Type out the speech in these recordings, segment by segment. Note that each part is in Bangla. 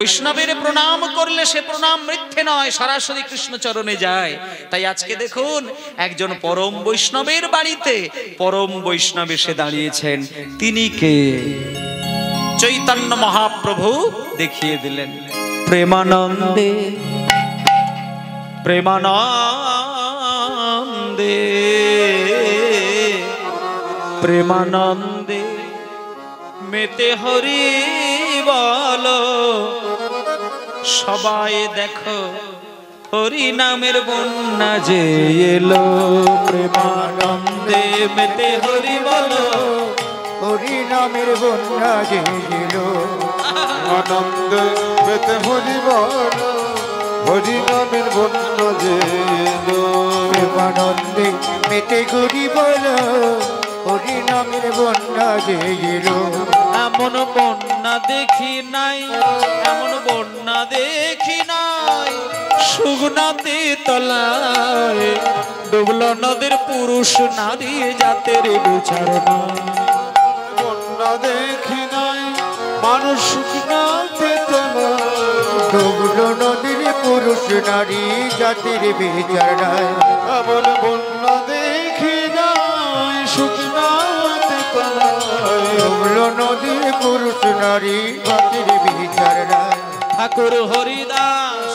বৈষ্ণবের প্রণাম করলে সে প্রণাম মিথ্যে নয়, সরাসরি কৃষ্ণ চরণে যায়। তাই আজকে দেখুন একজন পরম বৈষ্ণবের বাড়িতে পরম বৈষ্ণব এসে দাঁড়িয়েছেন। তিনি কে? চৈতন্য মহাপ্রভু দেখিয়ে দিলেন। প্রেমানন্দে প্রেমানন্দে প্রেমানন্দে মেতে হরি বলো, সবাই দেখো হরি নামের বন্যা যে এলো। প্রেমানন্দে মেতে হরি বলো, হরি নামের বন্যা যে এলো। আনন্দে মেতে হরি বলো, হরি নামের বন্যা যে এলো। প্রেমানন্দে মেতে হরি বলো, হরি নামের বন্যা যে এলো। এমন বন্যা দেখি নাই, এমন বন্যা দেখি নাই, সুগনাতে তলায় ডুবল নদের পুরুষ নারী জাতের বিচার নাই। বন্যা দেখি নাই, মানুষ সুগনাতে তলায় ডুবল নদীর পুরুষ নারী জাতির বিচার নাই। এমন বন্যা দেখি নাই, সুগনাতে তলায় ডুবল নদীর পুরুষ নারী জাতির বিচার নাই। ঠাকুর হরিদাস,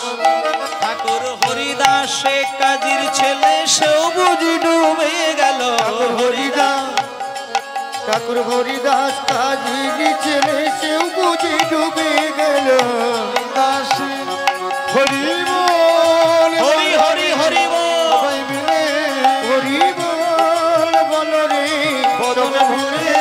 ঠাকুর হরিদাস সে কাজীর ছেলে, সেও বুঝি ডুবে গেল। হরিদাস, ঠাকুর হরিদাস কাজীর ছেলে, সেও বুঝি ডুবে গেল। দাসী হরি বল, হরি হরি হরি বল, সবাই মিলে হরি বল বলো রে, বদন ভুলে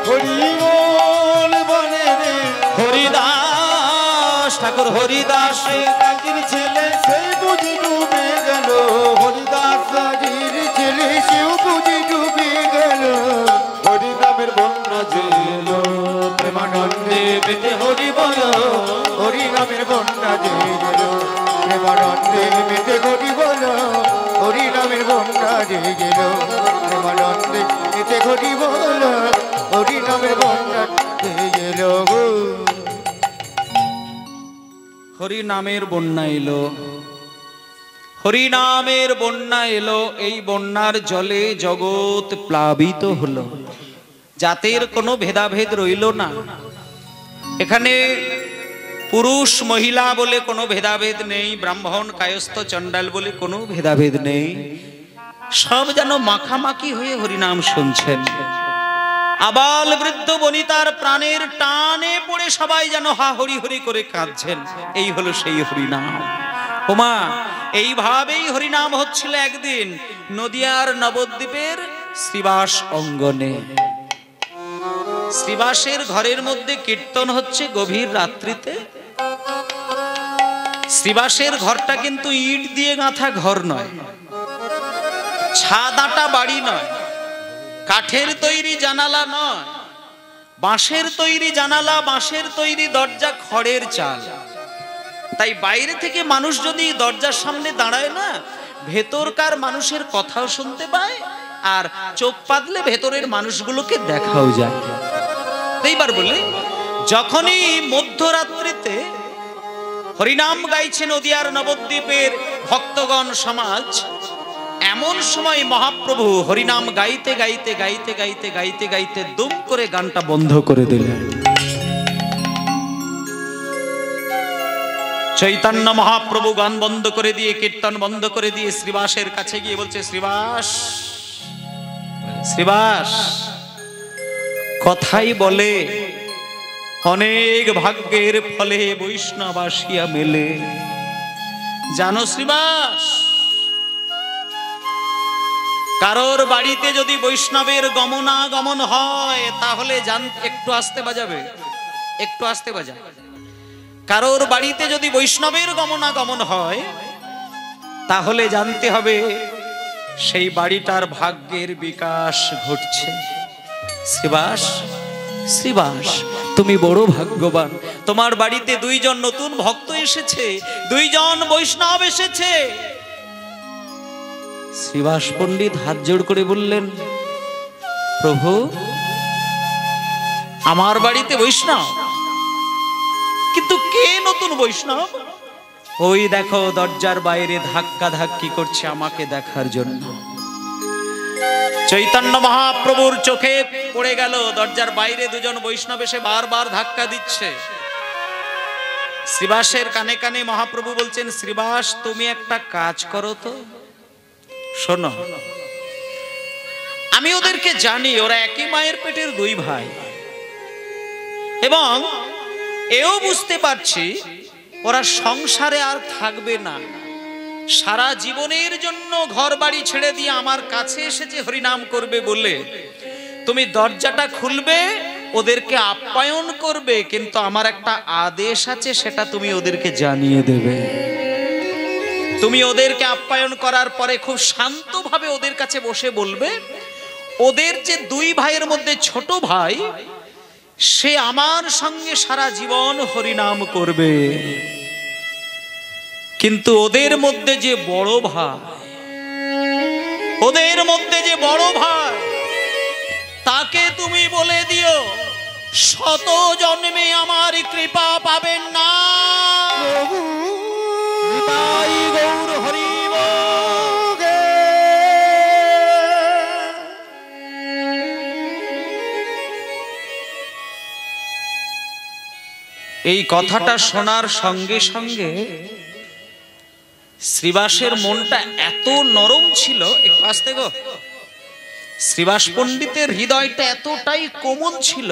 হরি বল বলে রে। হরিদাস, ঠাকুর হরিদাস সে কাজীর ছেলে, সে বুঝি ডুবে গেল। হরিদাস কাজীর ছেলে, সেও বুঝি ডুবে গেল। হরি নামের বন্যা যে এলো। প্রেমানন্দে মেতে হরি বলো, হরি নামের বন্যা যে এলো। প্রেমানন্দে মেতে হরি বলো, হরি নামের বন্যা যে এলো। প্রেমানন্দে মেতে হরি বলো, হরি নামের বন্যা যে এলো। হরি নামের বন্যা এলো, হরি নামের বন্যা এলো। এই বন্যার জলে জগৎ প্লাবিত হলো, জাতের কোনো ভেদাভেদ রইল না। এখানে পুরুষ মহিলা বলে কোনো ভেদাভেদ নেই, ব্রাহ্মণ কায়স্থ চণ্ডাল বলে কোনো ভেদাভেদ নেই। সব যেন মাখামাখি হয়ে হরিনাম শুনছেন। আবাল বৃদ্ধ বনিতার প্রাণের টানে পড়ে সবাই যেন হা হরি হরি করে কাঁদছেন। এই হলো সেই হরিনাম। ওমা, এইভাবেই হরিনাম হচ্ছিল একদিন নদিয়ার নবদ্বীপের শ্রীবাস অঙ্গনে। শ্রীবাসের ঘরের মধ্যে কীর্তন হচ্ছে গভীর রাত্রিতে। শ্রীবাসের ঘরটা কিন্তু ইট দিয়ে গাঁথা ঘর নয়, ছাদ আঁটা বাড়ি নয়, কাঠের তৈরি জানালা নয়, বাঁশের তৈরি জানালা, বাঁশের তৈরি দরজা, খড়ের চাল। তাই বাইরে থেকে মানুষ যদি দরজার সামনে দাঁড়ায় না, ভেতরকার মানুষের কথাও শুনতে পায়, আর চোখ পাতলে ভেতরের মানুষগুলোকে দেখাও যায়। এইবার বলে, যখনই মধ্যরাত্রিতে হরিনাম গাইছে নদিয়ার নবদ্বীপের ভক্তগণ সমাজ, এমন সময় মহাপ্রভু হরিনাম গাইতে গাইতে গাইতে গাইতে গাইতে গাইতে দুম করে গানটা বন্ধ করে দিলেন। চৈতন্য মহাপ্রভু গান বন্ধ করে দিয়ে, কীর্তন বন্ধ করে দিয়ে শ্রীবাসের কাছে গিয়ে বলছে, শ্রীবাস, শ্রীবাস, কথাই বলে অনেক ভাগ্যের ফলে বৈষ্ণব আসিয়া মেলে। জানো শ্রীবাস, কারোর বাড়িতে যদি বৈষ্ণবের গমনাগমন হয় তাহলে একটু আস্তে বাজাবে, একটু আস্তে বাজা। কারোর বাড়িতে যদি বৈষ্ণবের গমনাগমন হয় তাহলে জানতে হবে সেই বাড়িটার ভাগ্যের বিকাশ ঘটছে। শ্রীবাস, শ্রীবাস, তুমি বড় ভাগ্যবান। তোমার বাড়িতে দুইজন নতুন ভক্ত এসেছে, দুইজন বৈষ্ণব এসেছে। শ্রীবাস পণ্ডিত হাত জোড় করে বললেন, প্রভু, আমার বাড়িতে বৈষ্ণব? কিন্তু কে নতুন বৈষ্ণব? ওই দেখো দরজার বাইরে ধাক্কা ধাক্কি করছে আমাকে দেখার জন্য। চৈতন্য মহাপ্রভুর চোখে পড়ে গেল দরজার বাইরে দুজন বৈষ্ণব এসে বারবার ধাক্কা দিচ্ছে। শ্রীবাসের কানে কানে মহাপ্রভু বলছেন, শ্রীবাস তুমি একটা কাজ করো তো, শোনো, আমি ওদেরকে জানি ওরা একই মায়ের পেটের দুই ভাই, এবং এও বুঝতে পারছি ওরা সংসারে আর থাকবে না, সারা জীবনের জন্য ঘর বাড়ি ছেড়ে দিয়ে আমার কাছে এসেছে হরিনাম করবে বলে তুমি দরজাটা খুলবে, ওদেরকে আপ্যায়ন করবে, কিন্তু আমার একটা আদেশ আছে সেটা তুমি ওদেরকে জানিয়ে দেবে। তুমি ওদেরকে আপ্যায়ন করার পরে খুব শান্তভাবে ওদের কাছে বসে বলবে, ওদের যে দুই ভাইয়ের মধ্যে ছোট ভাই সে আমার সঙ্গে সারা জীবন হরিনাম করবে, কিন্তু ওদের মধ্যে যে বড় ভাই, ওদের মধ্যে যে বড় ভাই তাকে তুমি বলে দিও শত জন্মে আমার কৃপা পাবেন না। গৌর হরি এই কথাটা শোনার সঙ্গে সঙ্গে শ্রীবাসের মনটা এত নরম ছিল, একটু আসতে গো, শ্রীবাস পণ্ডিতের হৃদয়টা এতটাই কোমল ছিল,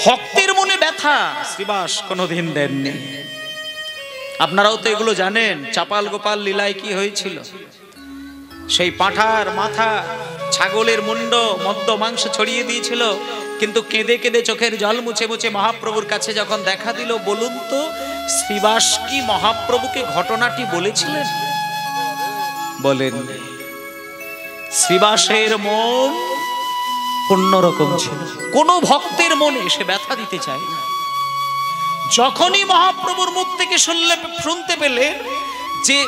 ভক্তের মনে ব্যথা শ্রীবাস কোনোদিন দেননি। আপনারাও তো এগুলো জানেন, চাপাল গোপাল লীলায় কি হয়েছিল। সেই পাঁঠার মাথা, ছাগলের মুন্ড, মদ্য মাংস ছড়িয়ে দিয়েছিল, কিন্তু কেঁদে কেঁদে চোখের জল মুছে মুছে মহাপ্রভুর কাছে যখন দেখা দিল, বলুন তো শ্রীবাস কি মহাপ্রভুকে ঘটনাটি বলেছিলেন? বলেন। শ্রীবাসের মন অন্যরকম ছিল, কোন ভক্তের মনে সে ব্যথা দিতে চায় না। যখনই মহাপ্রভুর মুখ থেকে শুনতে পেলে যে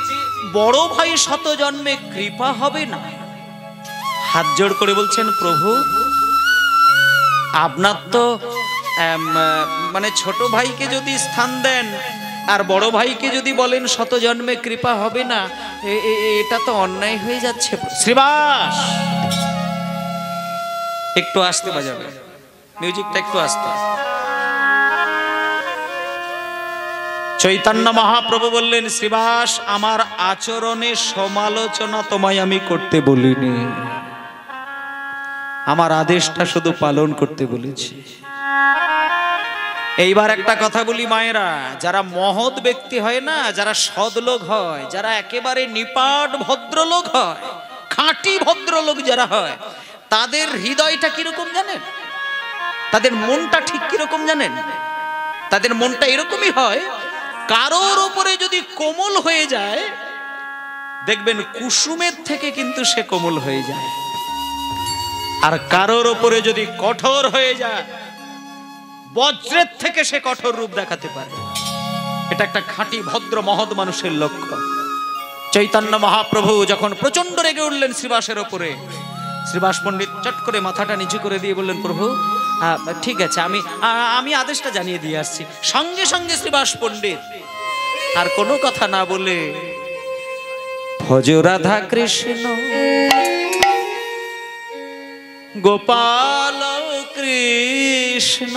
বড় ভাই শত জন্মে কৃপা হবে না, হাত জোড় করে বলছেন, প্রভু আপনার তো মানে ছোট ভাইকে যদি স্থান দেন আর বড় ভাইকে যদি বলেন শত জন্মে কৃপা হবে না, এটা তো অন্যায় হয়ে যাচ্ছে। শ্রীবাস একটু আসতে বাজাবে, মিউজিকটা একটু আসতে। চৈতন্য মহাপ্রভু বললেন, শ্রীবাস আমার আচরণের সমালোচনা তোমায় আমি করতে বলিনি, আমার আদেশটা শুধু পালন করতে বলেছি। এইবার একটা কথা বলি মায়েরা, যারা মহৎ ব্যক্তি হয় না, যারা সদলোক হয়, যারা একেবারে নিপাট ভদ্রলোক হয়, খাঁটি ভদ্রলোক যারা হয়, তাদের হৃদয়টা কিরকম জানেন? তাদের মনটা ঠিক কিরকম জানেন? তাদের মনটা এরকমই হয়, কারোর উপরে যদি কোমল হয়ে যায় দেখবেন কুসুমের থেকে কিন্তু সে কোমল হয়ে যায়, আর কারোর উপরে যদি কঠোর হয়ে যায় বজ্রের থেকে সে কঠোর রূপ দেখাতে পারে। এটা একটা খাঁটি ভদ্র মহৎ মানুষের লক্ষ্য। চৈতন্য মহাপ্রভু যখন প্রচন্ড রেগে উঠলেন শ্রীবাসের ওপরে, শ্রীবাস পণ্ডিত চট করে মাথাটা নিচু করে দিয়ে বললেন, প্রভু ঠিক আছে, আমি আদেশটা জানিয়ে দিয়ে আসছি। সঙ্গে সঙ্গে শ্রীবাস পণ্ডিত আর কোনো কথা না বলে ভজ রাধা কৃষ্ণ গোপাল কৃষ্ণ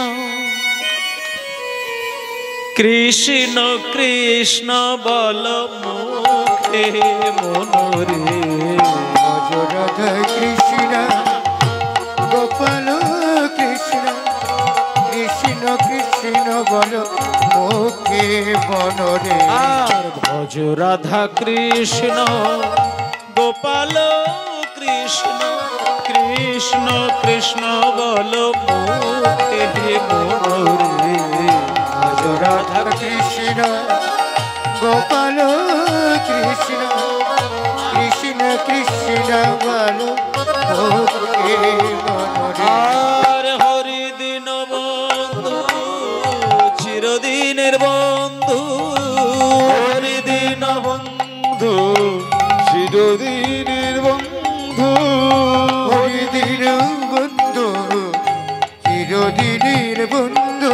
কৃষ্ণ কৃষ্ণ বল মুখে মনোরে। ভজ রাধা কৃষ্ণ গোপাল কৃষ্ণ কৃষ্ণ কৃষ্ণ বল মুখে মনোরে। আর ভজ রাধা কৃষ্ণ গোপাল কৃষ্ণ কৃষ্ণ কৃষ্ণ বল মুখে মনোরে। ভজ রাধা কৃষ্ণ গোপাল কৃষ্ণ কৃষ্ণ কৃষ্ণ বল মুখে মনোরে। আর হরি দিন বন্ধু চিরদিনের বন্ধু, হরি দিন বন্ধু চিরদিনের বন্ধু, হরি দিন বন্ধু চিরদিনের বন্ধু,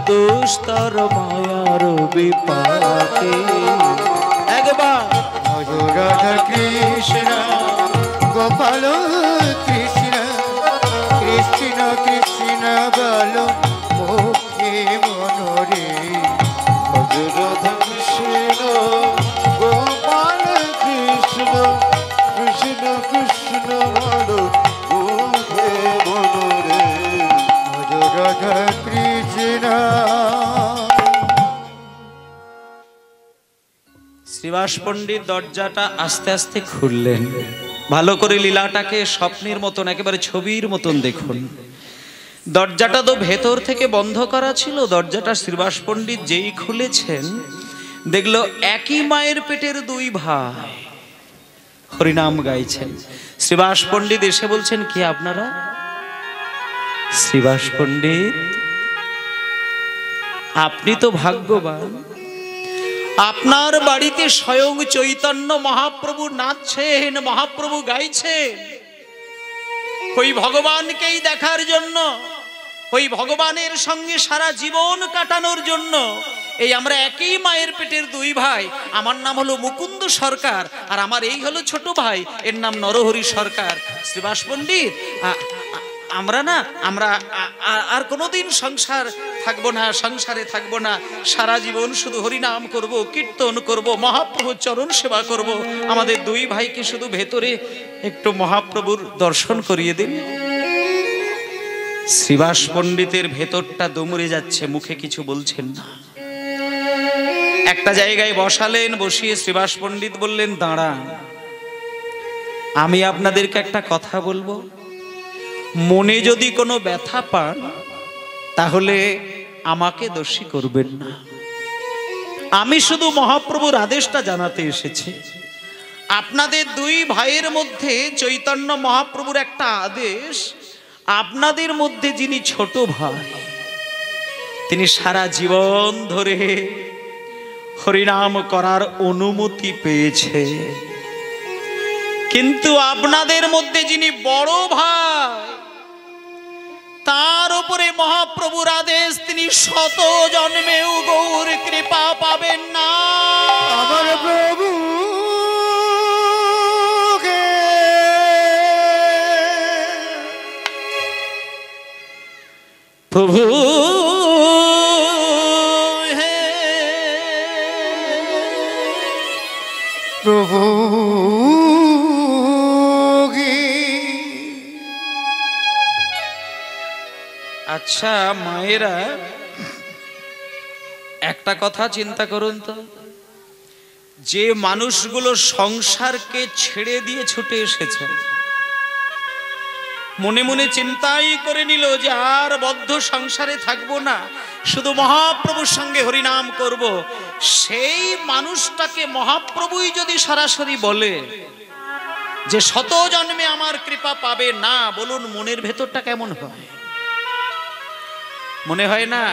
দুস্তর মায়ার বিপাকে। একবার রাধা কৃষ্ণ গোপাল কৃষ্ণ কৃষ্ণ কৃষ্ণ বল মুখে মনরে। রাধা কৃষ্ণ গোপাল কৃষ্ণ কৃষ্ণ কৃষ্ণ বল মুখে মনরে। রাধা কৃষ্ণ। শ্রীবাস পণ্ডিত দরজাটা আস্তে আস্তে খুললেন। ভালো করে লীলাটাকে স্বপ্নের মতন, একেবারে ছবির মতন দেখুন। দরজাটা তো ভেতর থেকে বন্ধ করা ছিল। দরজাটা শ্রীবাস পণ্ডিত যেই খুলেছেন, দেখলো একই মায়ের পেটের দুই ভাই হরিনাম গাইছেন। শ্রীবাস পণ্ডিত এসে বলছেন, কি আপনারা? শ্রীবাস পণ্ডিত, আপনি তো ভাগ্যবান, আপনার বাড়িতে স্বয়ং চৈতন্য মহাপ্রভু নাচছেন, মহাপ্রভু গাইছেন। ওই ভগবানকেই দেখার জন্য, ওই ভগবানের সঙ্গে সারা জীবন কাটানোর জন্য এই আমরা একই মায়ের পেটের দুই ভাই। আমার নাম হলো মুকুন্দ সরকার, আর আমার এই হলো ছোট ভাই, এর নাম নরহরি সরকার। শ্রীবাস পণ্ডিত, আমরা আর কোনোদিন সংসারে থাকবো না। সারা জীবন শুধু হরিনাম করব, কীর্তন করব, মহাপ্রভুর চরণ সেবা করব। আমাদের দুই ভাইকে শুধু ভেতরে একটু মহাপ্রভুর দর্শন করিয়ে দিন। শ্রীবাস পণ্ডিতের ভেতরটা দুমড়ে যাচ্ছে, মুখে কিছু বলছেন না। একটা জায়গায় বসালেন, বসিয়ে শ্রীবাস পণ্ডিত বললেন, দাঁড়ান, আমি আপনাদেরকে একটা কথা বলবো। মনে যদি কোনো ব্যথা পান তাহলে আমাকে দোষী করবেন না। আমি শুধু মহাপ্রভুর আদেশটা জানাতে এসেছি। আপনাদের দুই ভাইয়ের মধ্যে চৈতন্য মহাপ্রভুর একটা আদেশ, আপনাদের মধ্যে যিনি ছোট ভাই, তিনি সারা জীবন ধরে হরিনাম করার অনুমতি পেয়েছে, কিন্তু আপনাদের মধ্যে যিনি বড় ভাই, তার উপরে মহাপ্রভুর আদেশ, তিনি শত জন্মেও গৌর কৃপা পাবেন না। আমার প্রভু প্রভু হে প্রভু আচ্ছা মায়েরা, একটা কথা চিন্তা করুন তো, যে মানুষগুলো সংসারকে ছেড়ে দিয়ে ছুটে এসেছে, মনে মনে চিন্তাই করে নিল যে আর বদ্ধ সংসারে থাকবো না, শুধু মহাপ্রভুর সঙ্গে হরিনাম করব, সেই মানুষটাকে মহাপ্রভুই যদি সরাসরি বলে যে শত জন্মে আমার কৃপা পাবে না, বলুন মনের ভেতরটা কেমন হয়? মনে হয় না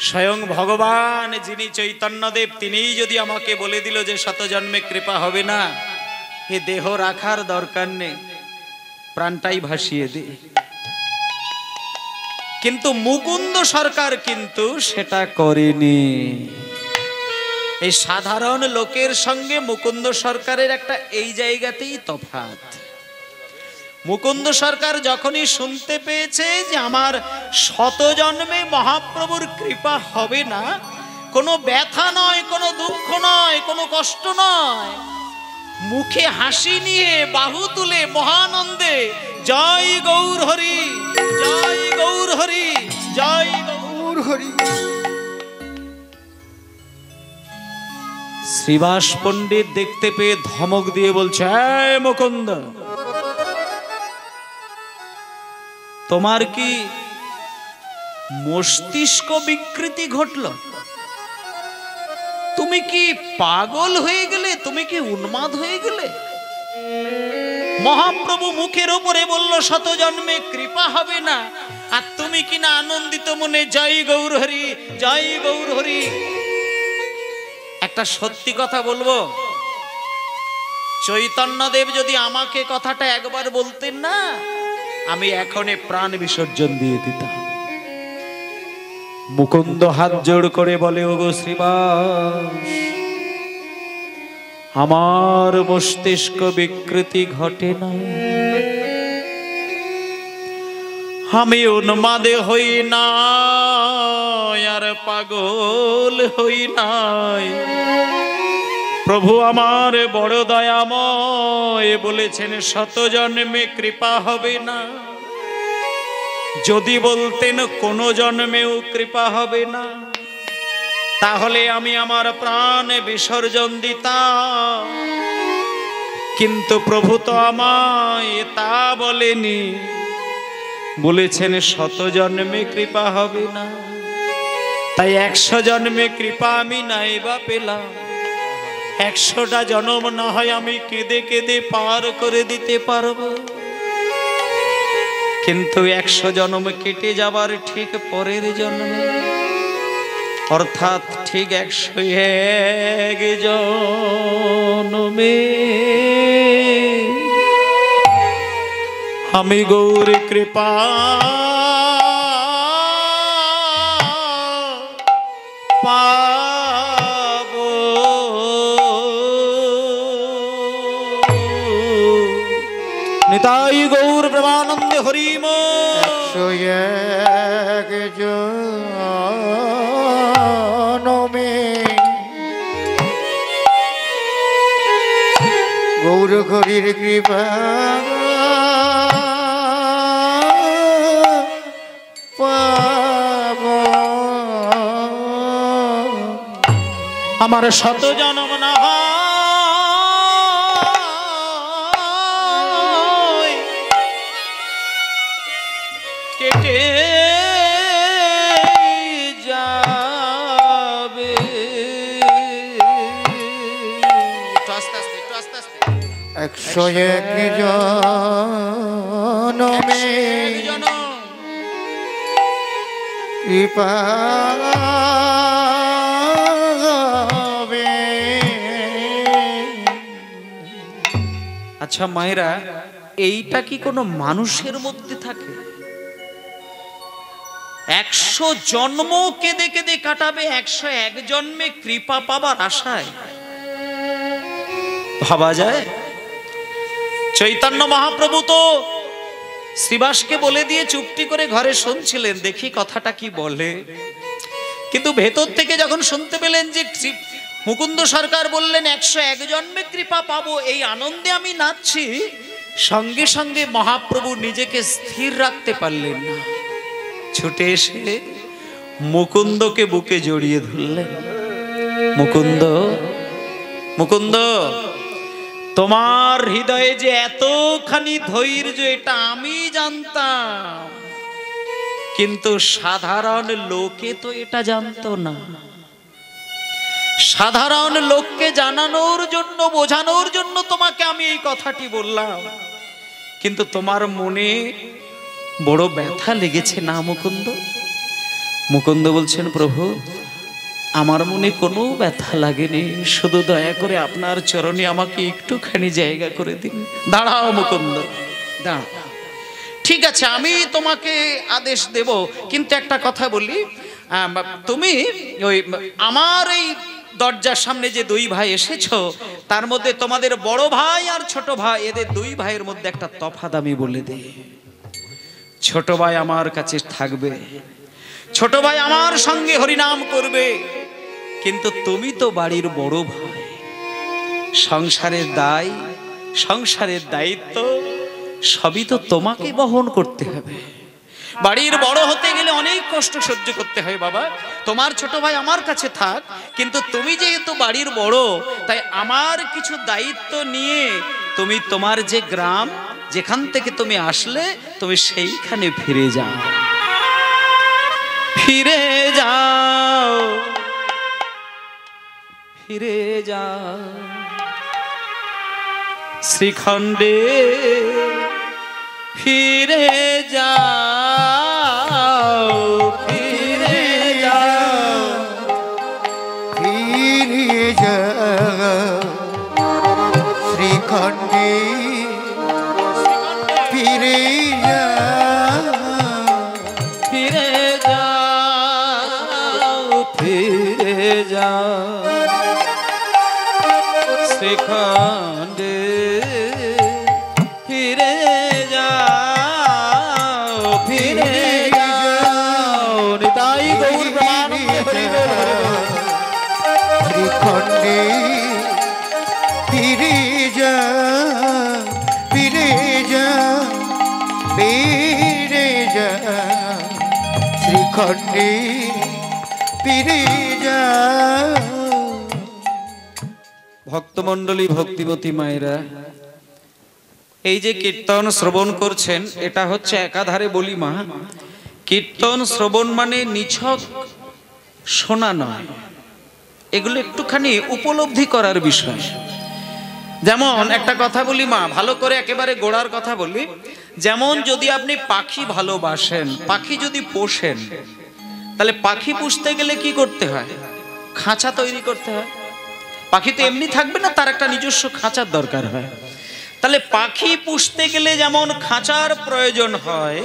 স্বয়ং ভগবান যিনি চৈতন্যদেব, তিনিই যদি আমাকে বলে দিল যে শত জন্মে কৃপা হবে না, এ দেহ রাখার দরকার নেই, প্রাণটাই ভাসিয়ে দে। কিন্তু মুকুন্দ সরকার কিন্তু সেটা করেনি। এই সাধারণ লোকের সঙ্গে মুকুন্দ সরকারের একটা এই জায়গাতেই তফাৎ। মুকুন্দ সরকার যখনই শুনতে পেয়েছে যে আমার শত জন্মে মহাপ্রভুর কৃপা হবে না, কোনো ব্যথা নয়, কোনো দুঃখ নয়, কোনো কষ্ট নয়, মুখে হাসি নিয়ে বাহু তুলে মহানন্দে জয় গৌর হরি, জয় গৌর হরি, জয় গৌর হরি। শ্রীবাস পণ্ডিত দেখতে পেয়ে ধমক দিয়ে বলছে, এই মুকুন্দ, তোমার কি মস্তিষ্ক বিকৃতি ঘটল? তুমি কি পাগল হয়ে গেলে? তুমি কি উন্মাদ হয়ে গেলে? মহাপ্রভু মুখের উপরে বলল শত জন্মে কৃপা হবে না, আর তুমি কি না আনন্দিত মনে জয় গৌর হরি, জয় গৌর হরি। একটা সত্যি কথা বলবো, চৈতন্যদেব যদি আমাকে কথাটা একবার বলতেন না, আমি এখনই প্রাণ বিসর্জন দিয়ে দিতাম। মুকুন্দ হাত জোড় করে বলে, ওগো শ্রীবাস, আমার মস্তিষ্ক বিকৃতি ঘটে না, আমি উন্মাদে হই না আর পাগল হই নাই। প্রভু আমার বড় দয়াময়, বলেছেন শত জন্মে কৃপা হবে না। যদি বলতেন কোন জন্মেও কৃপা হবে না, তাহলে আমি আমার প্রাণ বিসর্জন দিতাম। কিন্তু প্রভু তো আমায় তা বলেনি, বলেছেন শত জন্মে কৃপা হবে না। তাই 100 জন্মে কৃপা আমি নাই বা পেলাম, 100টা জন্ম না হয় আমি কেঁদে কেঁদে পার করে দিতে পারবো। কিন্তু 100 জন্ম কেটে যাবার ঠিক পরের জন্মে, অর্থাৎ ঠিক 101 জন্মে আমি গৌর কৃপা পাবো। নিতাই গৌর প্রেমানন্দে হরিম। 101 জন্মে গৌর হরির কৃপা পাবো। আমার শত জন্ম না হয় কেটে যাবে। 101 জন্মে কৃপা হবে। আচ্ছা মায়েরা, এইটা কি কোনো মানুষের মধ্যে থাকে? 100 জন্ম কেঁদে কেঁদে কাটাবে, 101 জন্মে কৃপা পাবার আশায় ভাবা যায়? চৈতন্য মহাপ্রভু তো শ্রীবাসকে বলে দিয়ে চুপটি করে ঘরে শুনছিলেন, দেখি কথাটা কি বলে। কিন্তু ভেতর থেকে যখন শুনতে পেলেন যে মুকুন্দ সরকার বললেন 101 জন্মে কৃপা পাবো, এই আনন্দে আমি নাচছি, সঙ্গে সঙ্গে মহাপ্রভু নিজেকে স্থির রাখতে পারলেন না, ছুটে এসে মুকুন্দকে বুকে জড়িয়ে ধরলেন। মুকুন্দ, মুকুন্দ, তোমার হৃদয়ে যে এতখানি ধৈর্য এটা আমি জানতাম, কিন্তু সাধারণ লোকে তো এটা জানতো না। সাধারণ লোককে জানানোর জন্য, বোঝানোর জন্য তোমাকে আমি এই কথাটি বললাম, কিন্তু তোমার মনে বড় ব্যথা লেগেছে না মুকুন্দ? মুকুন্দ বলছেন, প্রভু আমার মনে কোনো ব্যথা লাগেনি, শুধু দয়া করে আপনার চরণে আমাকে একটুখানি জায়গা করে দিন। দাঁড়াও মুকুন্দ, দাঁড়াও। ঠিক আছে, আমি তোমাকে আদেশ দেব, কিন্তু একটা কথা বলি, তুমি ওই আমার এই দরজার সামনে যে 2 ভাই এসেছো, তার মধ্যে তোমাদের বড় ভাই আর ছোট ভাই, এদের 2 ভাইয়ের মধ্যে একটা তফাৎ আমি বলে দেই। ছোট ভাই আমার কাছে থাকবে, ছোট ভাই আমার সঙ্গে হরিনাম করবে, কিন্তু তুমি তো বাড়ির বড় ভাই, সংসারের দায়, সংসারের দায়িত্ব সবই তো তোমাকে বহন করতে হবে। বাড়ির বড় হতে গেলে অনেক কষ্ট সহ্য করতে হয় বাবা। তোমার ছোট ভাই আমার কাছে থাক, কিন্তু তুমি যেহেতু বাড়ির বড়, তাই আমার কিছু দায়িত্ব নিয়ে তুমি তোমার যে গ্রাম, যেখান থেকে তুমি আসলে, তুমি সেইখানে ফিরে যাও, ফিরে যাও, ফিরে যাও শ্রীখণ্ডে, ফিরে যাও, ফিরে যাও, ফিরে যাও শ্রীখণ্ডে, ফিরে যাও, ফিরে যাও শ্রীখণ্ডী ফিরে যাও। ভক্তমণ্ডলী, ভক্তিবতী মায়েরা, এই যে কীর্তন শ্রবণ করছেন, এটা হচ্ছে একাধারে বলি মা, কীর্তন শ্রবণ মানে নিছক শোনা নয়, এগুলো একটুখানি উপলব্ধি করার বিষয়। যেমন একটা কথা বলি মা, ভালো করে একেবারে গোড়ার কথা বলি, যেমন যদি আপনি পাখি ভালোবাসেন, পাখি যদি পোষেন, তাহলে পাখি পুষতে গেলে কি করতে হয়? খাঁচা তৈরি করতে হয়। পাখি তো এমনি থাকবে না, তার একটা নিজস্ব খাঁচার দরকার হয়। তাহলে পাখি পুষতে গেলে যেমন খাঁচার প্রয়োজন হয়,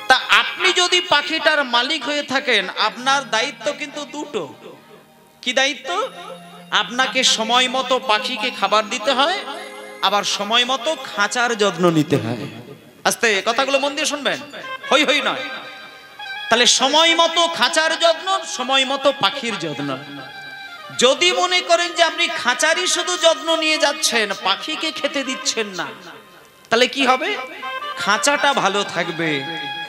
তা আপনি যদি পাখিটার মালিক হয়ে থাকেন, আপনার দায়িত্ব কিন্তু দুটো। কি দায়িত্ব? আপনাকে সময় মতো পাখিকে খাবার দিতে হয়, আবার সময় মতো খাঁচার যত্ন নিতে হয়। আস্তে কথাগুলো মন দিয়ে শুনবেন, হই হই নয়। তাহলে সময় মতো খাঁচার যত্ন, সময় মতো পাখির যত্ন। যদি মনে করেন যে আপনি খাঁচারই শুধু যত্ন নিয়ে যাচ্ছেন, পাখিকে খেতে দিচ্ছেন না, তাহলে কি হবে? খাঁচাটা ভালো থাকবে,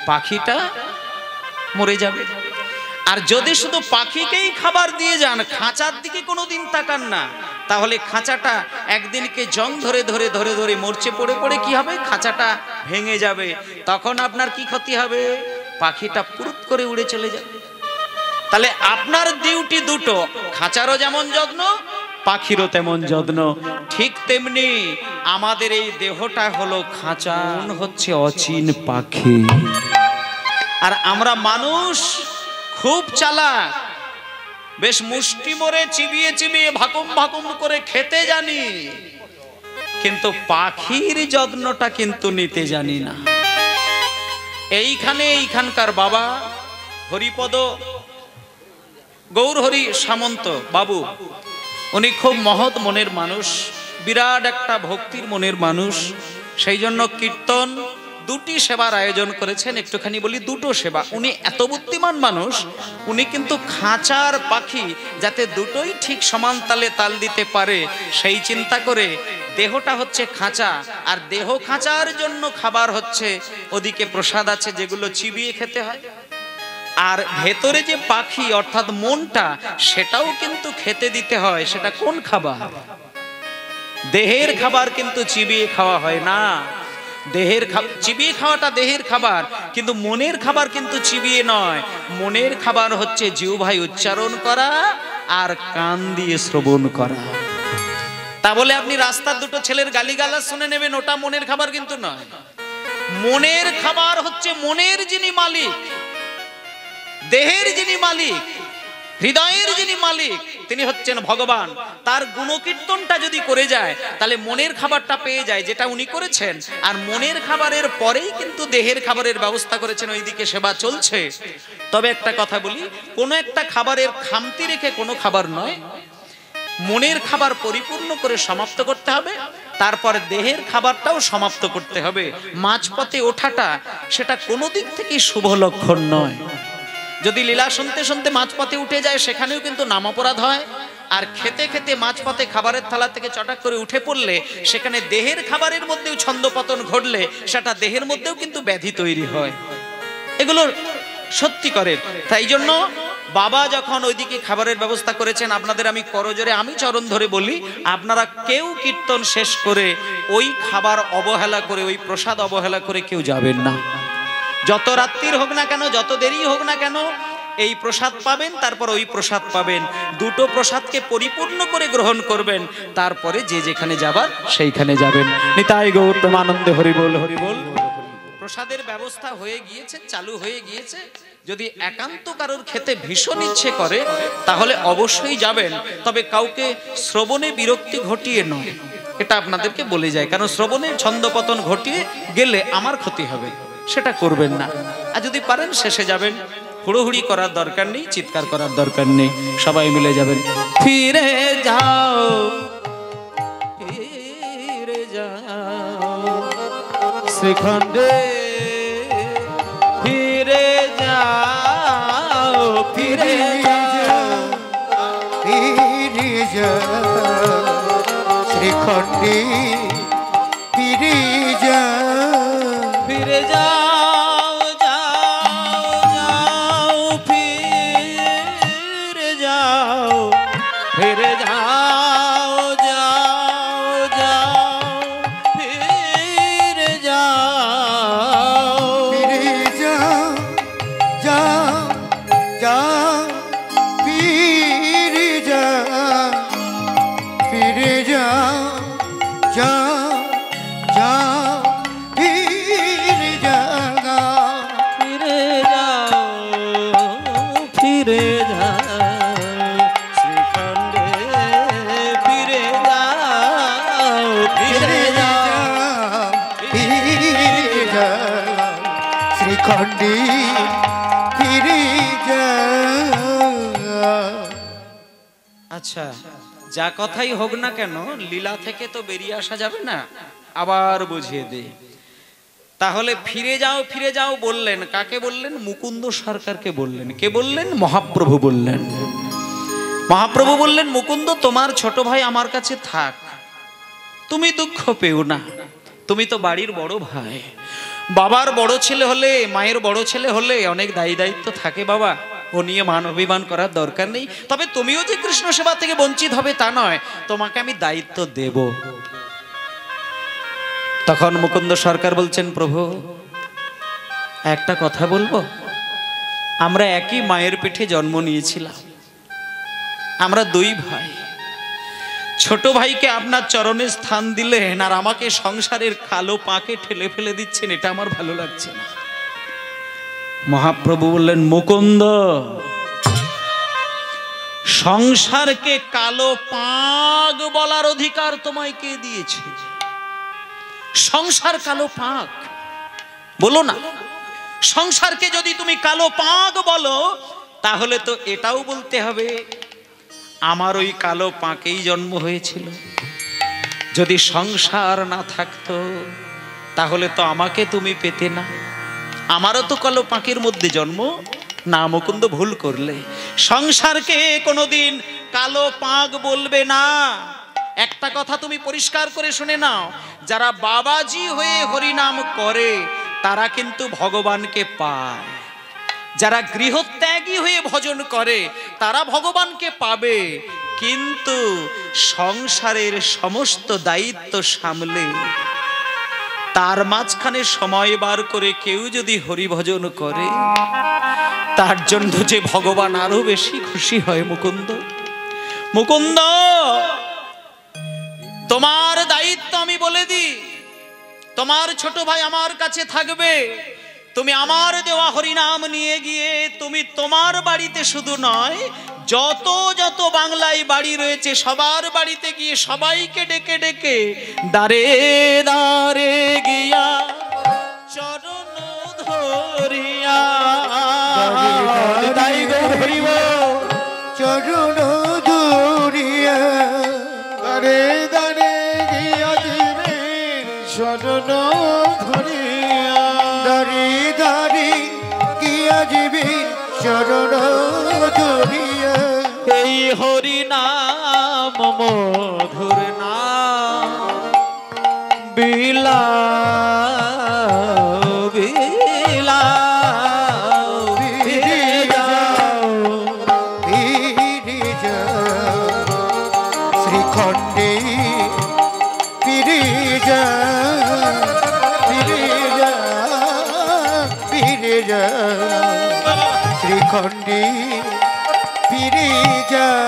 পাখিটা মরে যাবে। আর যদি শুধু পাখিকেই খাবার দিয়ে যান, খাঁচার দিকে কোনোদিন তাকান না, তাহলে খাঁচাটা একদিনকে জং ধরে ধরে ধরে ধরে মরচে পড়ে পড়ে কি হবে? খাঁচাটা ভেঙে যাবে। তখন আপনার কি ক্ষতি হবে? পাখিটা পুরুত করে উড়ে চলে যাবে। তাহলে আপনার ডিউটি দুটো, খাঁচারও যেমন যত্ন, পাখিরও তেমন যত্ন। ঠিক তেমনি আমাদের এই দেহটা হলো খাঁচা, হচ্ছে অচিন পাখি। আর আমরা মানুষ খুব চালাক, বেশ মুষ্টি মরে চিবিয়ে চিবিয়ে ভাকুম ভাকুম করে খেতে জানি, কিন্তু পাখির যত্নটা কিন্তু নিতে জানি না। এইখানকার বাবা হরিপদ গৌরহরি সামন্ত বাবু, উনি খুব মহৎ মনের মানুষ, বিরাট একটা ভক্তির মনের মানুষ। সেই জন্য কীর্তন দুটি সেবার আয়োজন করেছেন। একটুখানি বলি, দুটো সেবা। উনি এত বুদ্ধিমান মানুষ, উনি কিন্তু খাঁচার পাখি যাতে দুটোই ঠিক সমান তালে তাল দিতে পারে, সেই চিন্তা করে দেহটা হচ্ছে খাঁচা, আর দেহ খাঁচার জন্য খাবার হচ্ছে ওদিকে প্রসাদ আছে, যেগুলো চিবিয়ে খেতে হয়। আর ভেতরে যে পাখি অর্থাৎ মনটা, সেটাও কিন্তু খেতে দিতে হয়। সেটা কোন খাবার? দেহের খাবার কিন্তু চিবিয়ে খাওয়া হয় না। দেহের চিবিয়ে খাওয়াটা দেহের খাবার, কিন্তু মনের খাবার কিন্তু চিবিয়ে নয়। মনের খাবার হচ্ছে জিহ্বায় উচ্চারণ করা আর কান দিয়ে শ্রবণ করা। তা বলে আপনি রাস্তার দুটো ছেলের গালিগালাজ শুনে নেবেন, ওটা মনের খাবার কিন্তু নয়। মনের খাবার হচ্ছে মনের যিনি মালিক, দেহের যিনি মালিক, হৃদয়ের যিনি মালিক, তিনি হচ্ছেন ভগবান। তার গুণকীর্তনটা যদি করে যায়, তাহলে মনের খাবারটা পেয়ে যায়, যেটা উনি করেছেন। আর মনের খাবারের পরেই কিন্তু দেহের খাবারের ব্যবস্থা করেছেন, ওইদিকে সেবা চলছে। তবে একটা কথা বলি, কোনো একটা খাবারের খামতি রেখে কোনো খাবার নয়। মনের খাবার পরিপূর্ণ করে সমাপ্ত করতে হবে, তারপর দেহের খাবারটাও সমাপ্ত করতে হবে। মাঝপথে ওঠাটা সেটা কোনো দিক থেকেই শুভ লক্ষণ নয়। যদি লীলা শুনতে শুনতে মাঝপথে উঠে যায়, সেখানেও কিন্তু নাম অপরাধ হয়। আর খেতে খেতে মাঝপথে খাবারের থালা থেকে চটাক করে উঠে পড়লে, সেখানে দেহের খাবারের মধ্যেও ছন্দপতন ঘটলে, সেটা দেহের মধ্যেও কিন্তু ব্যাধি তৈরি হয়। এগুলো সত্যি করে। তাই জন্য বাবা যখন ওইদিকে খাবারের ব্যবস্থা করেছেন, আপনাদের আমি করজোরে আমি চরণ ধরে বলি, আপনারা কেউ কীর্তন শেষ করে ওই খাবার অবহেলা করে, ওই প্রসাদ অবহেলা করে কেউ যাবেন না। যত রাত্রির হোক না কেন, যত দেরি হোক না কেন, এই প্রসাদ পাবেন, তারপর ওই প্রসাদ পাবেন। দুটো প্রসাদকে পরিপূর্ণ করে গ্রহণ করবেন, তারপরে যে যেখানে যাবার সেইখানে যাবেন। নিতাই গৌর প্রেমানন্দে হরি বল হরি বল। প্রসাদের ব্যবস্থা হয়ে গিয়েছে, চালু হয়ে গিয়েছে। যদি একান্ত কারোর খেতে ভীষণ ইচ্ছে করে, তাহলে অবশ্যই যাবেন, তবে কাউকে শ্রবণে বিরক্তি ঘটিয়ে নয়, এটা আপনাদেরকে বলে যায়। কারণ শ্রবণে ছন্দপতন ঘটিয়ে গেলে আমার ক্ষতি হবে, সেটা করবেন না। আর যদি পারেন শেষে যাবেন, হুড়োহুড়ি করার দরকার নেই, চিৎকার করার দরকার নেই, সবাই মিলে যাবেন। ফিরে যাও, ফিরে যাও শ্রীখণ্ডে, ফিরে যাও, ফিরে যাও, ফিরে যাও শ্রীখণ্ডে, ফিরে যাও, ফিরে যাও, যাও যাও যাও ফিরে যাও ফিরে যাও ফিরে যাও শ্রীখণ্ডে ফিরে যাও ফিরে যাও ফিরে যাও শ্রীখণ্ডে ফিরে যাও। আচ্ছা, যা কথাই হোক না কেন লীলা থেকে তো বেরিয়ে আসা যাবে না, আবার বুঝিয়ে দে। তাহলে ফিরে যাও বললেন কাকে বললেন? মুকুন্দ সরকারকে বললেন। কে বললেন? মহাপ্রভু বললেন। মহাপ্রভু বললেন মুকুন্দ তোমার ছোট ভাই আমার কাছে থাক, তুমি দুঃখ পেও না, তুমি তো বাড়ির বড় ভাই, বাবার বড় ছেলে হলে মায়ের বড় ছেলে হলে অনেক দায়িত্ব থাকে বাবা, ও নিয়ে মান অভিমান করার দরকার নেই। তবে তুমিও যে কৃষ্ণ সেবা থেকে বঞ্চিত হবে তা নয়, তোমাকে আমি দায়িত্ব দেব। তখন মুকুন্দ সরকার বলছেন প্রভু একটা কথা বলবো, আমরা একই মায়ের পেটে জন্ম নিয়েছিলাম, আমরা দুই ভাই, ছোট ভাইকে আপনার চরণে স্থান দিলেন আর আমাকে সংসারের কালো পাকে ঠেলে ফেলে দিচ্ছেন, এটা আমার ভালো লাগছে না। মহাপ্রভু বললেন মুকুন্দ সংসারকে কালো পাক বলার অধিকার তোমায় কে দিয়েছে? সংসার কালো পাক বলো না। সংসারকে যদি তুমি কালো পাক বলো তাহলে তো এটাও বলতে হবে আমার ওই কালো পাকেই জন্ম হয়েছিল। যদি সংসার না থাকতো তাহলে তো আমাকে তুমি পেতে না, আমারও তো কালো পাকের মধ্যে জন্ম না। মুকুন্দ ভুল করলে, সংসারকে কোনোদিন কালো পাক বলবে না। একটা কথা তুমি পরিষ্কার করে শুনে নাও, যারা বাবাজি হয়ে হরিনাম করে তারা কিন্তু ভগবানকে পায়, যারা গৃহত্যাগী হয়ে ভজন করে তারা ভগবানকে পাবে। কিন্তু সংসারের সমস্ত দায়িত্ব সামলে তার মাঝখানে সময় বার করে কেউ যদি হরিভজন করে তার জন্য যে ভগবান আরো বেশি খুশি হয়। মুকুন্দ মুকুন্দ তোমার দায়িত্ব আমি বলে দিই, তোমার ছোট ভাই আমার কাছে থাকবে, তুমি আমার দেওয়া হরিনাম নিয়ে গিয়ে তুমি তোমার বাড়িতে শুধু নয় যত যত বাংলায় বাড়ি রয়েছে সবার বাড়িতে গিয়ে সবাইকে ডেকে ডেকে দারে দারে গিয়া চরণ ধরিয়া চরণ ধরিয়া দারে দারে গিয়া দিবে চরণ ধরিয়া দারে দারে গিয়া দিবে চরণ ধরিয়া। এই হরি নাম মধুর নাম বিলাও বিলাও ফিরে যাও ফিরে যাও শ্রীখণ্ডে ফিরে যাও ফিরে যাও ফিরে যাও শ্রীখণ্ডে ফিরে যাও।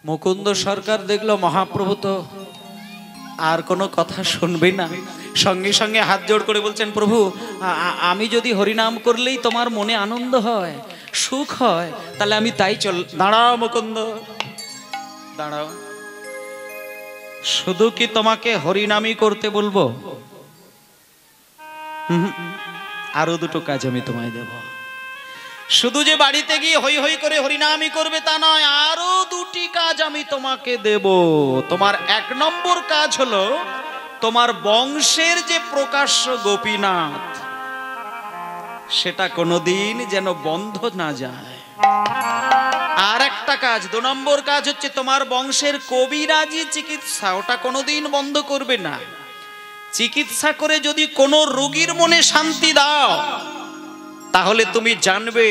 মুকুন্দ সরকার দেখলো মহাপ্রভু তো আর কোনো কথা শুনবে না, সঙ্গে সঙ্গে হাত জোড় করে বলছেন প্রভু আমি যদি হরিনাম করলেই তোমার মনে আনন্দ হয় সুখ হয় তাহলে আমি তাই চল। দাঁড়াও মুকুন্দ দাঁড়াও, শুধু কি তোমাকে হরিনামই করতে বলবো? আরো দুটো কাজ আমি তোমায় দেব। শুধু যে বাড়িতে গিয়ে হই হই করে হরিনামই করবে তা নয়, আরো দুটি কাজ আমি তোমাকে দেব। তোমার এক নম্বর কাজ হলো তোমার বংশের যে প্রকাশ্য গোপীনাথ সেটা কোনোদিন যেন বন্ধ না যায়। আর একটা কাজ, 2 নম্বর কাজ হচ্ছে তোমার বংশের কবিরাজি চিকিৎসা, ওটা কোনোদিন বন্ধ করবে না। চিকিৎসা করে যদি কোনো রোগীর মনে শান্তি দাও তাহলে তুমি জানবে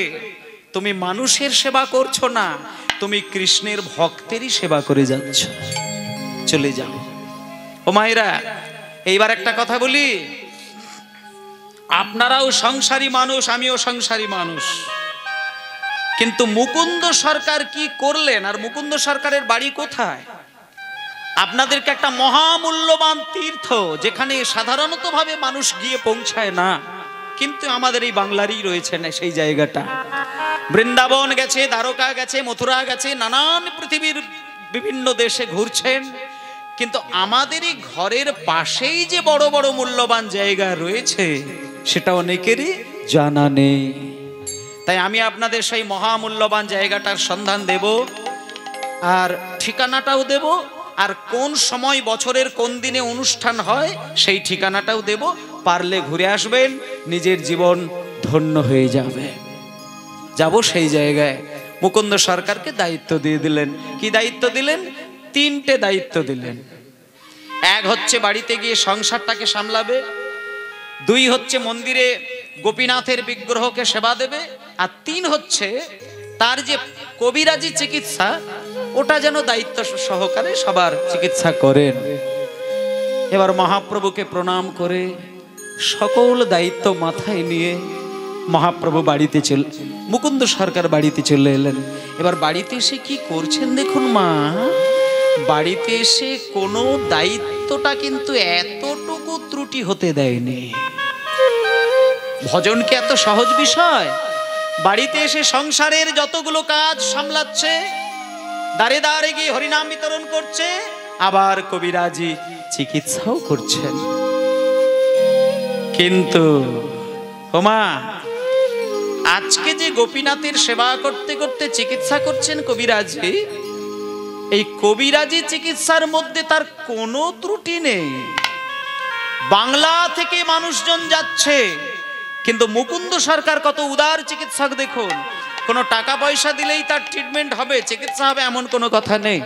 তুমি মানুষের সেবা করছো না, তুমি কৃষ্ণের ভক্তেরই সেবা করে যাচ্ছ। চলে যাও। ও মায়েরা, এইবার একটা কথা বলি, আপনারাও সংসারী মানুষ, আমিও সংসারী মানুষ, কিন্তু মুকুন্দ সরকার কি করলেন আর মুকুন্দ সরকারের বাড়ি কোথায় আপনাদেরকে একটা মহামূল্যবান তীর্থ, যেখানে সাধারণতভাবে মানুষ গিয়ে পৌঁছায় না, কিন্তু আমাদের এই বাংলারই রয়েছে না সেই জায়গাটা। বৃন্দাবন গেছে, দ্বারকা গেছে, মথুরা গেছে, নানান পৃথিবীর বিভিন্ন দেশে ঘুরছেন, কিন্তু আমাদের এই ঘরের পাশেই যে বড় বড় মূল্যবান জায়গা রয়েছে সেটা অনেকেরই জানা নেই। তাই আমি আপনাদের সেই মহামূল্যবান জায়গাটার সন্ধান দেব, আর ঠিকানাটাও দেব, আর কোন সময় বছরের কোন দিনে অনুষ্ঠান হয় সেই ঠিকানাটাও দেব। পারলে ঘুরে আসবেন, নিজের জীবন ধন্য হয়ে যাবে। যাব সেই জায়গায়। মুকুন্দ সরকারকে দায়িত্ব দিয়ে দিলেন। কি দায়িত্ব দিলেন? 3টে দায়িত্ব দিলেন। 1 হচ্ছে বাড়িতে গিয়ে সংসারটাকে সামলাবে, 2 হচ্ছে মন্দিরে গোপীনাথের বিগ্রহকে সেবা দেবে, আর 3 হচ্ছে তার যে কবিরাজি চিকিৎসা, ওটা যেন দায়িত্ব সহকারে সবার চিকিৎসা করেন। এবার মহাপ্রভুকে প্রণাম করে সকল দায়িত্ব মাথায় নিয়ে মহাপ্রভু বাড়িতে মুকুন্দ সরকার বাড়িতে চলে এলেন। এবার বাড়িতে এসে কি করছেন দেখুন মা, বাড়িতে এসে কোনো দায়িত্বটা কিন্তু এতটুকু ত্রুটি হতে দেয়নি। ভজন কি এত সহজ বিষয়? বাড়িতে এসে সংসারের যতগুলো কাজ সামলাচ্ছে, দাঁড়ে দাঁড়ে গিয়ে হরিনাম বিতরণ করছে, আবার কবিরাজি চিকিৎসাও করছেন। কিন্তু ওমা, আজকে যে গোপীনাথের সেবা করতে করতে চিকিৎসা করছেন কবিরাজি, এই কবিরাজি চিকিৎসার মধ্যে তার কোনো ত্রুটি নেই। বাংলা থেকে মানুষজন যাচ্ছে, কিন্তু মুকুন্দ সরকার কত উদার চিকিৎসক দেখুন। কোনো টাকা পয়সা দিলেই তার ট্রিটমেন্ট হবে, চিকিৎসা হবে এমন কোনো কথা নেই।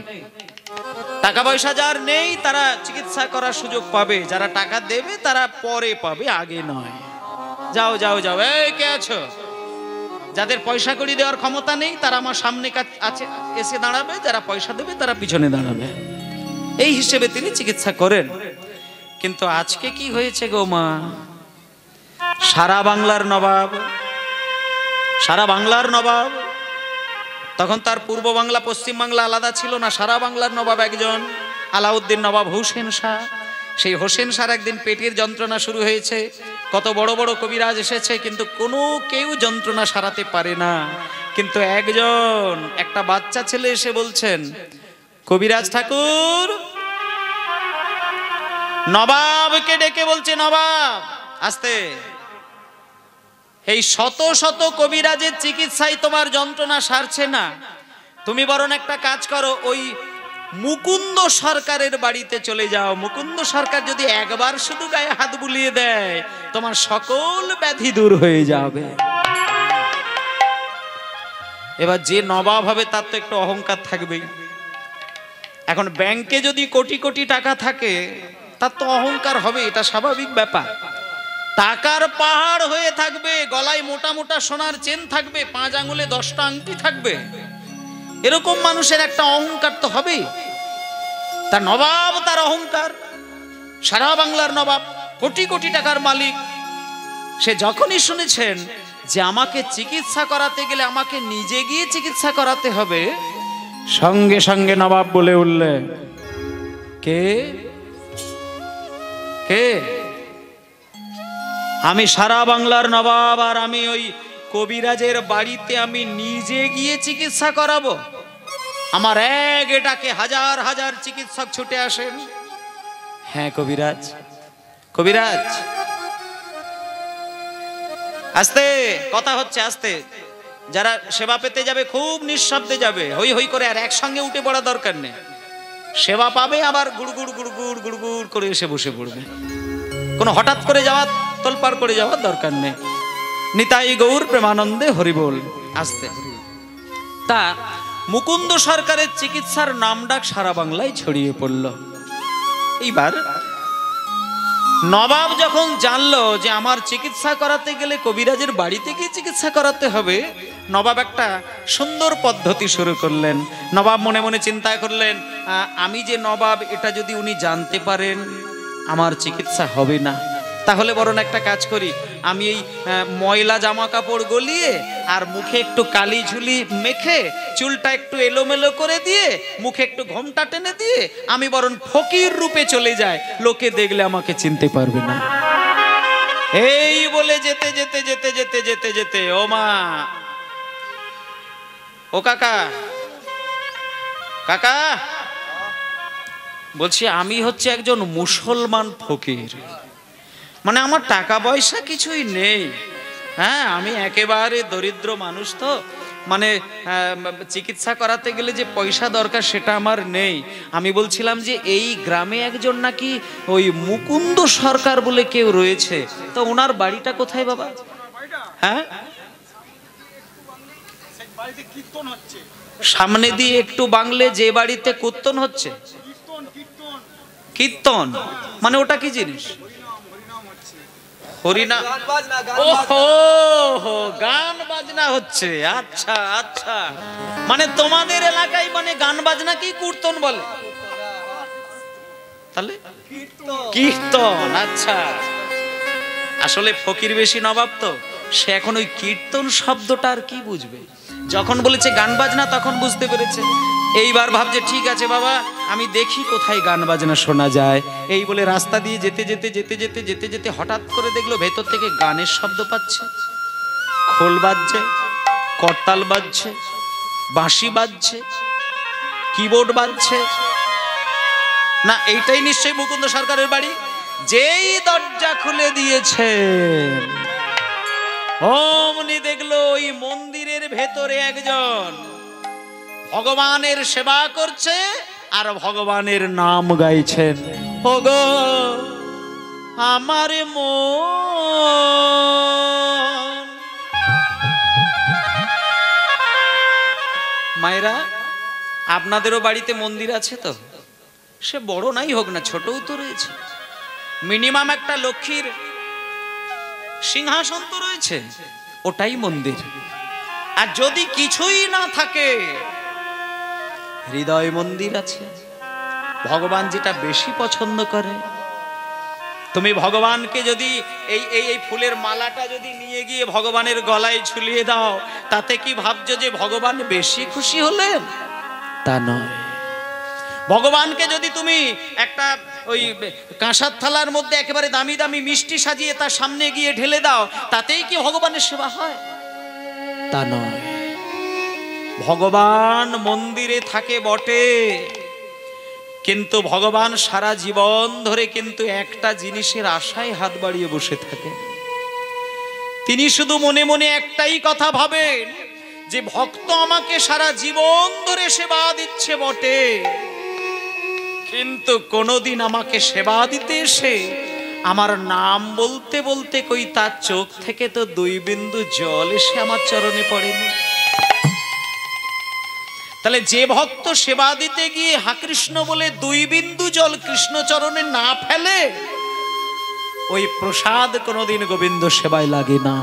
টাকা পয়সা যার নেই তারা চিকিৎসা করার সুযোগ পাবে, যারা টাকা দেবে তারা পরে পাবে, আগে নয়। যাও যাও যাও, এই কে আছো? যাদের পয়সা কড়ি দেওয়ার ক্ষমতা নেই তারা আমার সামনে আছে এসে দাঁড়াবে, যারা পয়সা দেবে তারা পিছনে দাঁড়াবে। এই হিসেবে তিনি চিকিৎসা করেন। কিন্তু আজকে কি হয়েছে গো মা, সারা বাংলার নবাব, সারা বাংলার নবাব, তখন তার পূর্ব বাংলা পশ্চিম বাংলা আলাদা ছিল না, সারা বাংলার নবাব একজন আলাউদ্দিন নবাব হোসেন শাহ। সেই হোসেন শাহর একদিন পেটের যন্ত্রণা শুরু হয়েছে, কত বড় বড় কবিরাজ এসেছে, কিন্তু কোনো কেউ যন্ত্রণা সারাতে পারে না। কিন্তু একজন, একটা বাচ্চা ছেলে এসে বলছেন, কবিরাজ ঠাকুর, নবাবকে ডেকে বলছে, নবাব আস্তে, এই শত শত কবিরাজের চিকিৎসায় তোমার যন্ত্রণা সারছে না, তুমি বরং একটা কাজ করো, ওই মুকুন্দ সরকারের বাড়িতে চলে যাও। মুকুন্দ সরকার যদি একবার শুধু গায়ে হাত বুলিয়ে দেয়, তোমার সকল ব্যাধি দূর হয়ে যাবে। এবার যে নবাব হবে তার তো একটু অহংকার থাকবেই। এখন ব্যাংকে যদি কোটি কোটি টাকা থাকে তার তো অহংকার হবে, এটা স্বাভাবিক ব্যাপার। টাকার পাহাড় হয়ে থাকবে, গলায় মোটা মোটা সোনার চেন থাকবে, 5 আঙুলে 10টা আংটি থাকবে, এরকম মানুষের একটা অহংকার তো হবেই। তার নবাব, তার অহংকার, সারা বাংলার নবাব, কোটি কোটি টাকার মালিক। সে যখনই শুনেছেন যে আমাকে চিকিৎসা করাতে গেলে আমাকে নিজে গিয়ে চিকিৎসা করাতে হবে, সঙ্গে সঙ্গে নবাব বলে উঠলেন, কে কে? আমি সারা বাংলার নবাব, আর আমি ওই কবিরাজের বাড়িতে আমি নিজে গিয়ে চিকিৎসা করাবো? আমার এক এটাকে হাজার হাজার চিকিৎসক ছুটে আসেন। হ্যাঁ কবিরাজ, কবিরাজ আস্তে, কথা হচ্ছে আস্তে। যারা সেবা পেতে যাবে খুব নিঃশব্দে যাবে, হই হই করে, আর একসঙ্গে উঠে পড়া দরকার নেই। সেবা পাবে আবার গুড়গুড় গুড়গুড় গুড়গুড় করে এসে বসে পড়বে, কোনো হঠাৎ করে যাওয়া, তোলপাড় করে যাওয়ার দরকার নেই। নিতাই গৌর প্রেমানন্দে হরিবোল। আস্তে। তা মুকুন্দ সরকারের চিকিৎসার নামডাক সারা বাংলায় ছড়িয়ে পড়ল। এইবার নবাব যখন জানলো যে আমার চিকিৎসা করাতে গেলে কবিরাজের বাড়িতে গিয়ে চিকিৎসা করাতে হবে, নবাব একটা সুন্দর পদ্ধতি শুরু করলেন। নবাব মনে মনে চিন্তা করলেন, আমি যে নবাব এটা যদি উনি জানতে পারেন আমার চিকিৎসা হবে না, তাহলে বরং একটা কাজ করি, আমি এই ময়লা জামা কাপড় গলিয়ে আর মুখে একটু কালি ঝুলি মেখে চুলটা একটু এলোমেলো করে দিয়ে মুখে একটু ঘোমটা টেনে দিয়ে আমি বরং ফকির রূপে চলে যাই, লোকে দেখলে আমাকে চিনতে পারবে না। এই বলে যেতে যেতে যেতে যেতে যেতে যেতে ও মা, ও কাকা, কাকা বলছি আমি হচ্ছে একজন মুসলমান ফকির, মানে আমার টাকা পয়সা কিছুই নেই, হ্যাঁ আমি একেবারে দরিদ্র মানুষ, তো মানে চিকিৎসা করাতে গেলে যে পয়সা দরকার সেটা আমার নেই। আমি বলছিলাম যে এই গ্রামে একজন নাকি ওই মুকুন্দ সরকার বলে কেউ রয়েছে, তো ওনার বাড়িটা কোথায় বাবা? হ্যাঁ সামনে দিয়ে একটু বাংলে যে বাড়িতে কীর্তন হচ্ছে, কীর্তন মানে ওটা কি জিনিস? হরিনাম, ওহো গান বাজনা হচ্ছে, আচ্ছা আচ্ছা, মানে তোমাদের এলাকায় মানে গান বাজনা কি কীর্তন বলে? তাহলে কীর্তন, আচ্ছা। আসলে ফকির বেশি নবাব, তো সে এখন ওই কীর্তন শব্দটা আর কি বুঝবে, যখন বলেছে গান বাজনা তখন বুঝতে পেরেছে। এইবার ভাবছে ঠিক আছে বাবা আমি দেখি কোথায় গান বাজনা শোনা যায়। এই বলে রাস্তা দিয়ে যেতে যেতে যেতে যেতে যেতে যেতে হঠাৎ করে দেখলো ভেতর থেকে গানের শব্দ পাচ্ছে, খোল বাজছে, করতাল বাজছে, বাঁশি বাজছে, কিবোর্ড বাজছে। না এইটাই নিশ্চয়ই মুকুন্দ সরকারের বাড়ি। যেই দরজা খুলে দিয়েছে অমনি দেখলো ওই মন্দিরের ভেতরে একজন ভগবানের সেবা করছে আর ভগবানের নাম গাইছেন। ওগো আমার মন। মায়েরা আপনাদেরও বাড়িতে মন্দির আছে তো, সে বড় নাই হোক না ছোটও তো রয়েছে, মিনিমাম একটা লক্ষ্মীর সিংহাসন তো রয়েছে, ওটাই মন্দির। আর যদি কিছুই না থাকে হৃদয় মন্দির আছে, ভগবান যেটা বেশি পছন্দ করে। তুমি ভগবানকে যদি এই এই এই ফুলের মালাটা যদি নিয়ে গিয়ে ভগবানের গলায় ঝুলিয়ে দাও, তাতে কি ভাবছো যে ভগবান বেশি খুশি হলেন? তা নয়। ভগবানকে যদি তুমি একটা ওই কাঁসার থালার মধ্যে একেবারে দামি দামি মিষ্টি সাজিয়ে তার সামনে গিয়ে ঢেলে দাও, তাতেই কি ভগবানের সেবা হয়? তা নয়। ভগবান মন্দিরে থাকে বটে, কিন্তু ভগবান সারা জীবন ধরে কিন্তু একটা জিনিসের আশায় হাত বাড়িয়ে বসে থাকে। তিনি শুধু মনে মনে একটাই কথা ভাবেন যে ভক্ত আমাকে সারা জীবন ধরে সেবা দিচ্ছে বটে, কিন্তু কোনোদিন আমাকে সেবা দিতে এসে আমার নাম বলতে বলতে কই তার চোখ থেকে তো 2 বিন্দু জল এসে আমার চরণে পড়েনি। তাহলে যে ভক্ত সেবা দিতে গিয়ে হা কৃষ্ণ বলে 2 বিন্দু জল কৃষ্ণ চরণে না ফেলে, ওই প্রসাদ কোনোদিন গোবিন্দ সেবায় লাগে না।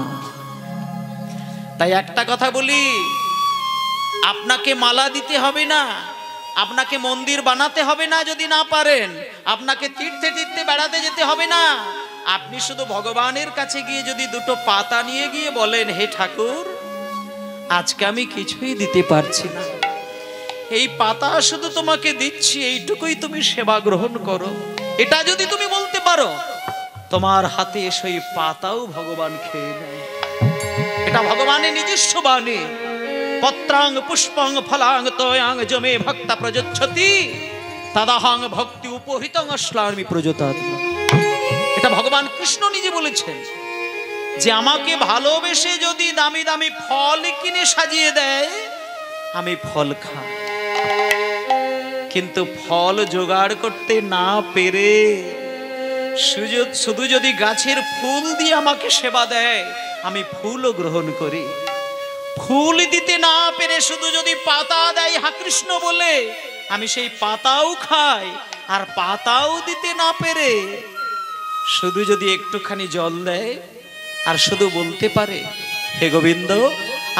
তাই একটা কথা বলি, আপনাকে মালা দিতে হবে না, আপনাকে মন্দির বানাতে হবে না, যদি না পারেন আপনাকে তীর্থে তীর্থে বেড়াতে যেতে হবে না। আপনি শুধু ভগবানের কাছে গিয়ে যদি 2টো পাতা নিয়ে গিয়ে বলেন, হে ঠাকুর আজকে আমি কিছুই দিতে পারছি না, এই পাতা শুধু তোমাকে দিচ্ছি, এইটুকুই তুমি সেবা গ্রহণ করো, এটা যদি তুমি বলতে পারো, তোমার হাতে সেই পাতাও ভগবান খেয়ে নেয়। এটা ভগবানের নিজস্ব বাণী। পত্রাং পুষ্পং ফলাং তয়াং জমে ভক্তা প্রযচ্ছতি তদাহং ভক্তি উপহৃতং অশ্লামি প্রযতাত্মা। এটা ভগবান কৃষ্ণ নিজে বলেছেন যে আমাকে ভালোবেসে যদি দামি দামি ফল কিনে সাজিয়ে দেয় আমি ফল খাই, কিন্তু ফল জোগাড় করতে না পেরে শুধু যদি গাছের ফুল দিয়ে আমাকে সেবা দেয় আমি ফুলও গ্রহণ করি। ফুল দিতে না পেরে শুধু যদি পাতা দেয় হা কৃষ্ণ বলে আমি সেই পাতাও খাই, আর পাতাও দিতে না পেরে শুধু যদি একটুখানি জল দেয় আর শুধু বলতে পারে, হে গোবিন্দ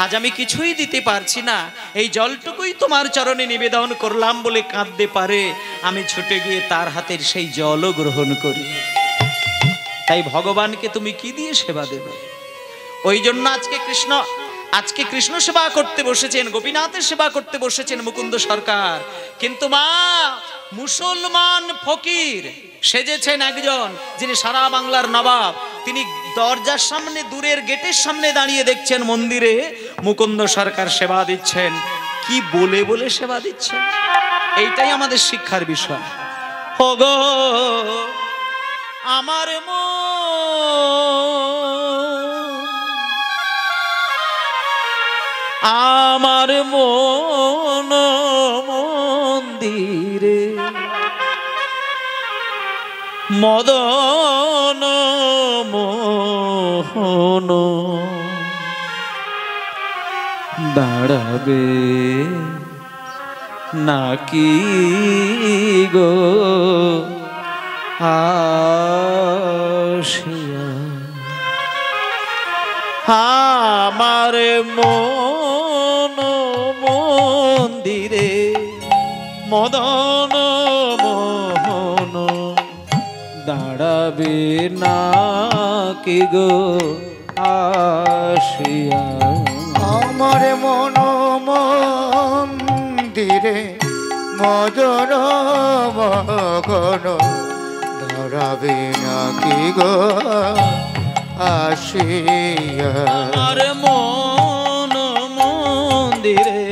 আজ আমি কিছুই দিতে পারছি না, এই জলটুকুই তোমার চরণে নিবেদন করলাম বলে কাঁদতে পারে, আমি ছুটে গিয়ে তার হাতের সেই জলও গ্রহণ করি। তাই ভগবানকে তুমি কি দিয়ে সেবা দেবে? ওই জন্য আজকে কৃষ্ণ সেবা করতে বসেছেন, গোপীনাথের সেবা করতে বসেছেন মুকুন্দ সরকার। কিন্তু মা মুসলমান ফকির সেজেছেন একজন, যিনি সারা বাংলার নবাব। তিনি দরজার সামনে, দূরের গেটের সামনে দাঁড়িয়ে দেখছেন মন্দিরে মুকুন্দ সরকার সেবা দিচ্ছেন। কি বলে বলে সেবা দিচ্ছেন, এইটাই আমাদের শিক্ষার বিষয়। ওগো আমার আমার মন মন্দিরে মদন মোহন দাঁড়াবে নাকি গো আসিয়া? আমার মন মন্দিরে মদন মোহন দাঁড়াবে নাকি গো আসিয়া? আমার মন মন্দিরে মদন মোহন দাঁড়াবে নাকি গো আসিয়া? আমার মন মন্দিরে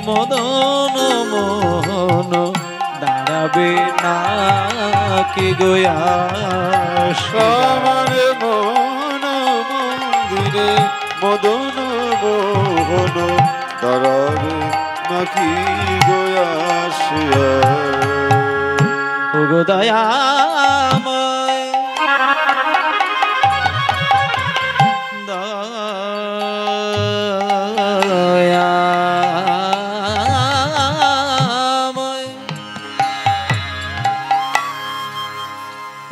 মদন মোহন দাঁড়াবে নাকি গো আসিয়া? আমার মন মন্দিরে মদন মোহন দাঁড়াবে নাকি গো আসিয়া? ওগো দয়াময় দয়াময়,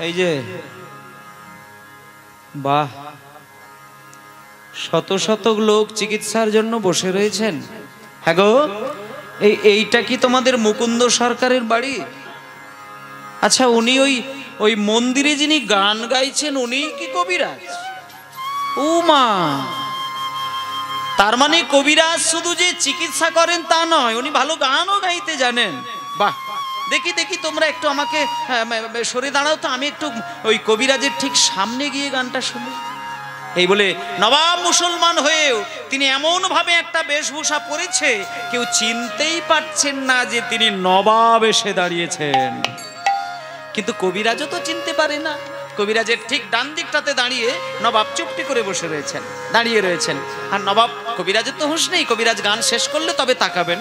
এই যে বাহ, শত শত লোক চিকিৎসার জন্য বসে রয়েছেন। হ্যাঁ গো, এইটা কি তোমাদের মুকুন্দ সরকারের বাড়ি? আচ্ছা, উনি ওই মন্দিরে যিনি গান গাইছেন উনি কি কবিরাজ? ও মা, তার মানে কবিরাজ শুধু যে চিকিৎসা করেন তা নয়, উনি ভালো গানও গাইতে জানেন। বাহ, দেখি দেখি তোমরা একটু আমাকে সরে দাঁড়াও তো, আমি একটু ওই কবিরাজের ঠিক সামনে গিয়ে গানটা শুনি। এই বলে নবাব মুসলমান হয়েও তিনি এমন ভাবে একটা বেশভূষা পরেছে কেউ চিনতেই পারছেন না যে তিনি নবাব এসে দাঁড়িয়েছেন। কিন্তু কবিরাজও তো চিনতে পারে না। কবিরাজের ঠিক ডান দিকটাতে দাঁড়িয়ে নবাব চুপটি করে বসে রয়েছেন, দাঁড়িয়ে রয়েছেন। আর নবাব, কবিরাজের তো হুঁশ নেই, কবিরাজ গান শেষ করলে তবে তাকাবেন,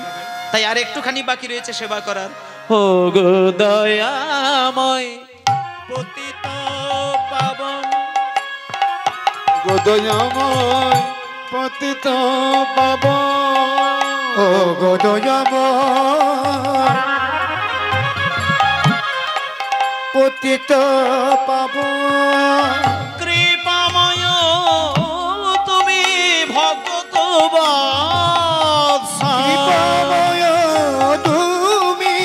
তাই আর একটুখানি বাকি রয়েছে সেবা করার। ও গো দয়াময় পতিত পাবন, গো দয়াময় পতিত পাবন, ও গো দয়াময় পতিত পাবন, কৃপাময় তুমি ভক্ত কৃপাময় তুমি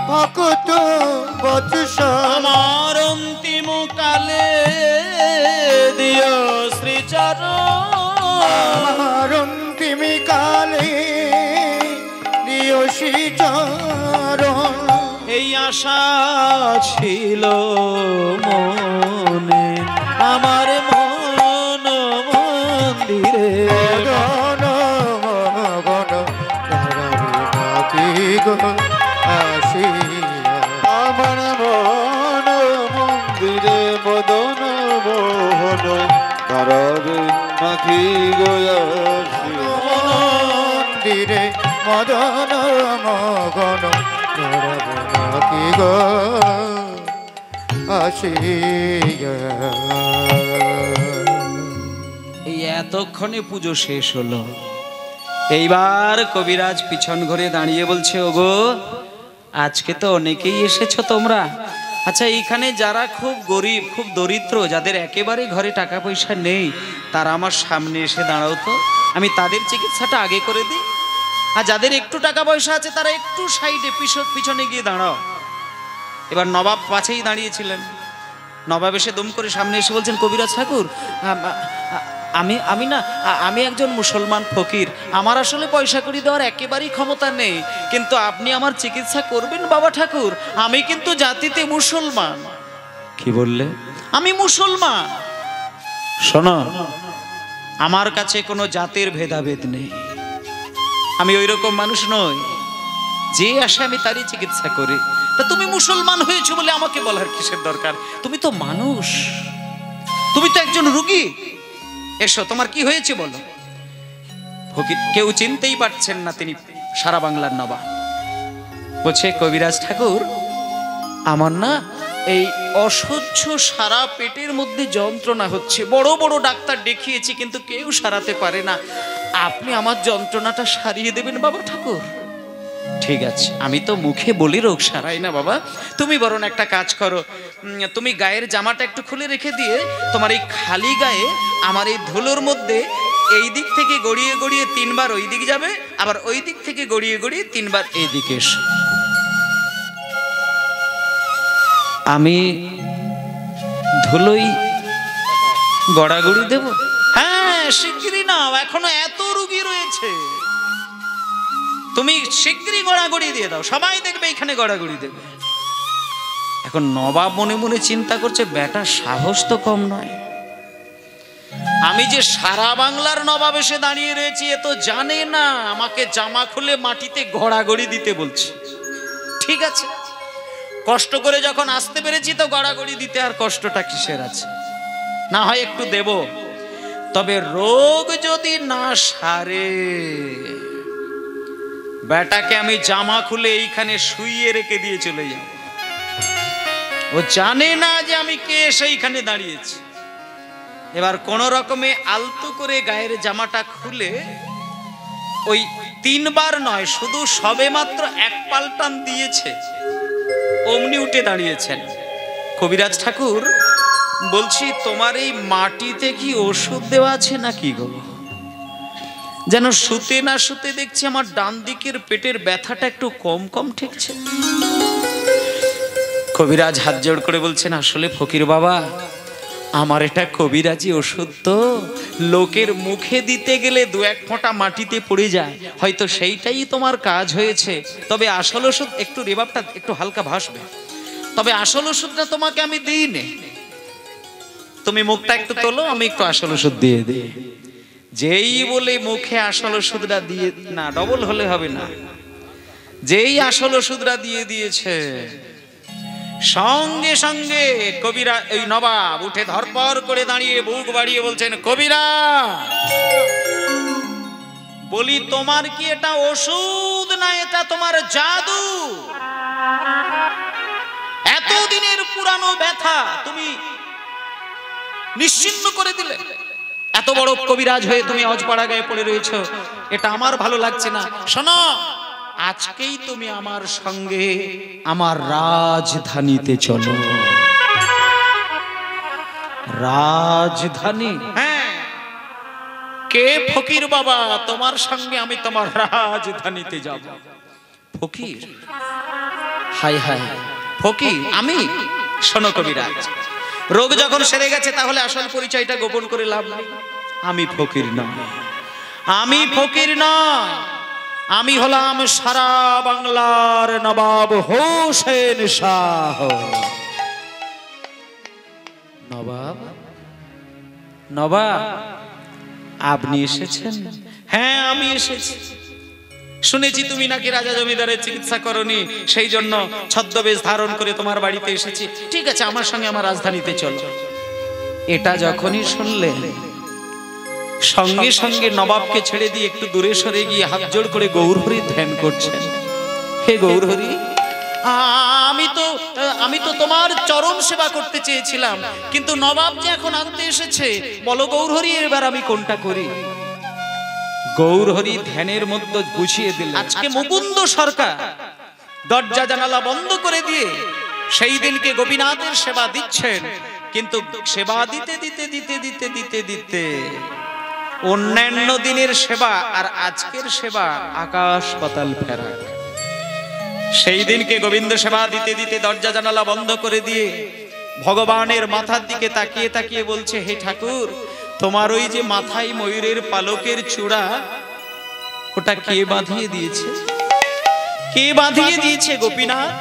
ভক্ত বৎস, আমার অন্তিম কালে দিও শ্রীচরণ, আমার অন্তিম কালে দিও শ্রীচরণ। এই আশা ছিল মনে আমার মন মন্দিরে গণ গণ নাকি গো আসিয়া? আমার মন মন্দিরে মদন মোহন দাঁড়াবে নাকি গো আসিয়া? মন্দিরে মদন মোহন দাঁড়াবে নাকি গো আসিয়া? এই এতক্ষণে পুজো শেষ হলো। এইবার কবিরাজ পিছন ঘরে দাঁড়িয়ে বলছে, ওগো আজকে তো অনেকেই এসেছো তোমরা। আচ্ছা, এইখানে যারা খুব গরিব, খুব দরিদ্র, যাদের একেবারে ঘরে টাকা পয়সা নেই, তারা আমার সামনে এসে দাঁড়াও তো, আমি তাদের চিকিৎসাটা আগে করে দিই। আর যাদের একটু টাকা পয়সা আছে তারা একটু সাইডে পিছনে গিয়ে দাঁড়াও। এবার নবাব পাশেই দাঁড়িয়েছিলেন। নবাব এসে দুম করে সামনে এসে বলছেন, কবিরাজ ঠাকুর, আমি একজন মুসলমান ফকির, আমার আসলে পয়সা কড়ি দেওয়ার একেবারেই ক্ষমতা নেই, কিন্তু আপনি আমার চিকিৎসা করবেন বাবা ঠাকুর, আমি কিন্তু জাতিতে মুসলমান। কি বললে? আমি মুসলমান। শোনো, আমার কাছে কোনো জাতের ভেদাভেদ নেই, আমি ওই রকম মানুষ নই, যে আসে আমি তারই চিকিৎসা করি। তা তুমি মুসলমান হয়েছো বলে আমাকে বলার কিসের দরকার? তুমি তো মানুষ, তুমি তো একজন রোগী। এসো, তোমার কি হয়েছে বলো। ফকির কেউ চিনতেই পারছেন না তিনি সারা বাংলার নবাব। বলছে, কবিরাজ ঠাকুর, আমার না এই অসহ্য সারা পেটের মধ্যে যন্ত্রণা হচ্ছে, বড় বড় ডাক্তার দেখিয়েছি কিন্তু কেউ সারাতে পারে না, আপনি আমার যন্ত্রণাটা সারিয়ে দেবেন বাবা ঠাকুর। ঠিক আছে, আমি তো মুখে বলি রোগ সারাই না বাবা, তুমি বরং একটা কাজ করো, তুমি গায়ের জামাটা একটু খুলে রেখে দিয়ে তোমার এই খালি গায়ে আমার এই ধুলোর মধ্যে এই দিক থেকে গড়িয়ে গড়িয়ে 3 বার ওই দিক যাবে, আবার ওই দিক থেকে গড়িয়ে গড়িয়ে 3 বার এই দিকে এসো। আমি ধুলোই গড়াগড়ি দেব? হ্যাঁ, শিগগিরই নাও, এখনো এত রোগী রয়েছে, তুমি শিগগিরই গড়াগড়ি দিয়ে দাও, সবাই দেখবে এখানে গড়াগড়ি দেবে। এখন নবাব মনে মনে চিন্তা করছে, বেটা সাহস তো কম নয়, আমি যে সারা বাংলার নবাব এসে দাঁড়িয়ে রয়েছি, এ তো জানে না আমাকে জামা খুলে মাটিতে গড়াগড়ি দিতে বলছে। ঠিক আছে, কষ্ট করে যখন আসতে পেরেছি তো গড়াগড়ি দিতে আর কষ্টটা কিসের আছে, না হয় একটু দেব, তবে রোগ যদি না সারে বেটাকে আমি জামা খুলে এইখানে শুইয়ে রেখে দিয়ে চলে যাব। ও জানে না যে আমি কে সেইখানে দাঁড়িয়েছি। এবার কোন রকমে আলতো করে গায়ের জামাটা খুলে ওই 3 বার নয়, শুধু সবে মাত্র 1 পাল্টান দিয়েছে, অমনি উঠে দাঁড়িয়েছেন। কবিরাজ ঠাকুর, বলছি তোমার এই মাটিতে কি ওষুধ দেওয়া আছে নাকি গো? যেন শুতে না শুতে দেখছি আমার ডান দিকের পেটের ব্যথাটা একটু কম কম ঠেকছে। কবিরাজ হাত জোড় করে বলছেন, আসলে ফকির বাবা, আমার এটা কবিরাজি ওষুধ, তো লোকের মুখে দিতে গেলে 2-1 ফোঁটা মাটিতে পড়ে যায়, হয়তো সেইটাই তোমার কাজ হয়েছে, তবে আসল ওষুধ একটু রেবাবটা একটু হালকা ভাসবে, তবে আসল ওষুধটা তোমাকে আমি দিই নে, তুমি মুখটা একটু তোলো, আমি একটু আসল ওষুধ দিয়ে দিই। যেই বলে মুখে আসল ওষুধটা দিয়ে, না ডবল হলে হবে না, যেই আসল ওষুধটা দিয়ে দিয়েছে, সঙ্গে সঙ্গে কবিরা এই নবাব উঠে ধরপর করে দাঁড়িয়ে বুক বাড়িয়ে বলছেন, কবিরা, বলি তোমার কি এটা ওষুধ না এটা তোমার জাদু? এতদিনের পুরানো ব্যথা তুমি নিশ্চিহ্ন করে দিলে, এত বড় কবিরাজ হয়ে তুমি অজপাড়া গায়ে পড়ে রয়েছো, এটা আমার ভালো লাগছে না। শোনো, আজকেই তুমি আমার সঙ্গে আমার রাজধানীতে চলো। রাজধানী? হ্যাঁ। কে ফকির বাবা, তোমার সঙ্গে আমি তোমার রাজধানীতে যাব? ফকির? হায় হায়, ফকির আমি? শোনো কবিরাজ, রোগ যখন সেরে গেছে তাহলে আসল পরিচয়টা গোপন করে লাভ নেই। আমি ফকির নয়, আমি ফকির নয়, আমি হলাম সারা বাংলার নবাব হোসেন শাহ। নবাব? নবাব আপনি এসেছেন? হ্যাঁ, আমি এসেছি। শুনেছি তুমি নাকি রাজা জমিদারের চিকিৎসা করনি, সেই জন্য ছদ্মবেশ ধারণ করে তোমার বাড়িতে এসেছি। ঠিক আছে, আমার সঙ্গে আমার রাজধানীতে চলো। এটা যখনই শুনলেন, সঙ্গে সঙ্গে নবাবকে ছেড়ে দিয়ে একটু দূরে সরে গিয়ে হাত জোড় করে গৌরহরি ধ্যান করছেন। হে গৌরহরি, আমি তো তোমার চরম সেবা করতে চেয়েছিলাম, কিন্তু নবাব যে এখন আনতে এসেছে, বলো গৌরহরি এবার আমি কোনটা করি? গৌরহরি ধ্যানের মধ্যে বুঝিয়ে দিলেন, আজকে মুকুন্দ সরকার দরজা জানালা বন্ধ করে দিয়ে সেই দিনকে গোপীনাথের সেবা দিচ্ছেন, কিন্তু সেবা দিতে দিতে দিতে দিতে দিতে দিতে অন্যান্য দিনের সেবা আর আজকের সেবা আকাশ পাতাল ফেরাক। সেই দিনকে গোবিন্দ সেবা দিতে দিতে দরজা জানালা বন্ধ করে দিয়ে ভগবানের মাথার দিকে তাকিয়ে তাকিয়ে বলছে, হে ঠাকুর, তোমার ওই যে মাথায় ময়ূরের পালকের চূড়া, ওটা কে বাঁধিয়ে দিয়েছে? কে বাঁধিয়ে দিয়েছে গোপীনাথ?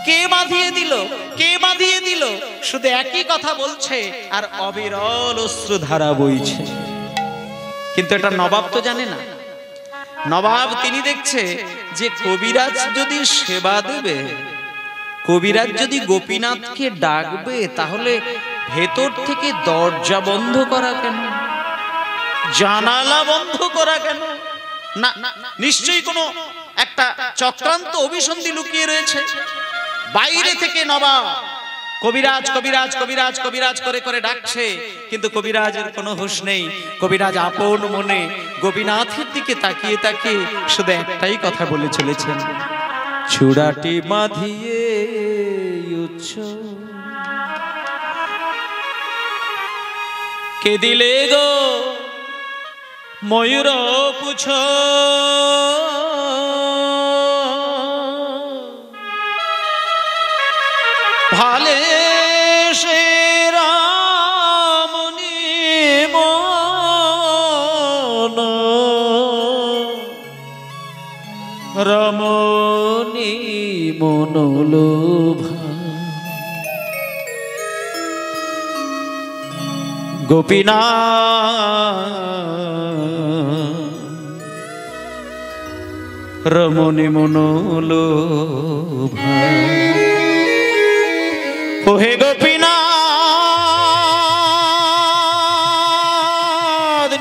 কে বাঁধিয়ে দিল? কে বাঁধিয়ে দিল? শুধু একই কথা বলছে আর অবিরল অশ্রুধারা বইছে। কিন্তু এটা নবাব তো জানে না। নবাব তিনি দেখছে যে কবিরাজ যদি সেবা দেবে, কবিরাজ যদি গোপীনাথকে ডাকবে, তাহলে ভেতর থেকে দরজা বন্ধ করা কেন, জানালা বন্ধ করা কেন? না, নিশ্চয়ই কোনো একটা চক্রান্ত অভিসন্ধি লুকিয়ে রয়েছে। বাইরে থেকে নবাব কবিরাজ কবিরাজ কবিরাজ কবিরাজ করে করে ডাকছে, কিন্তু কবিরাজের কোনো হুঁশ নেই। কবিরাজ আপন মনে গোপীনাথের দিকে তাকিয়ে তাকিয়ে শুধু একটাই কথা বলে চলেছেন, চূড়াটি বাঁধিয়ে উচ্চ কে দিলে গো ময়ূর পুছ, ভালে সে রামনি মন, রমণী মনোলোভা, গোপীনাথ রমণী মনোলোভা। ওহে গোপীনাথ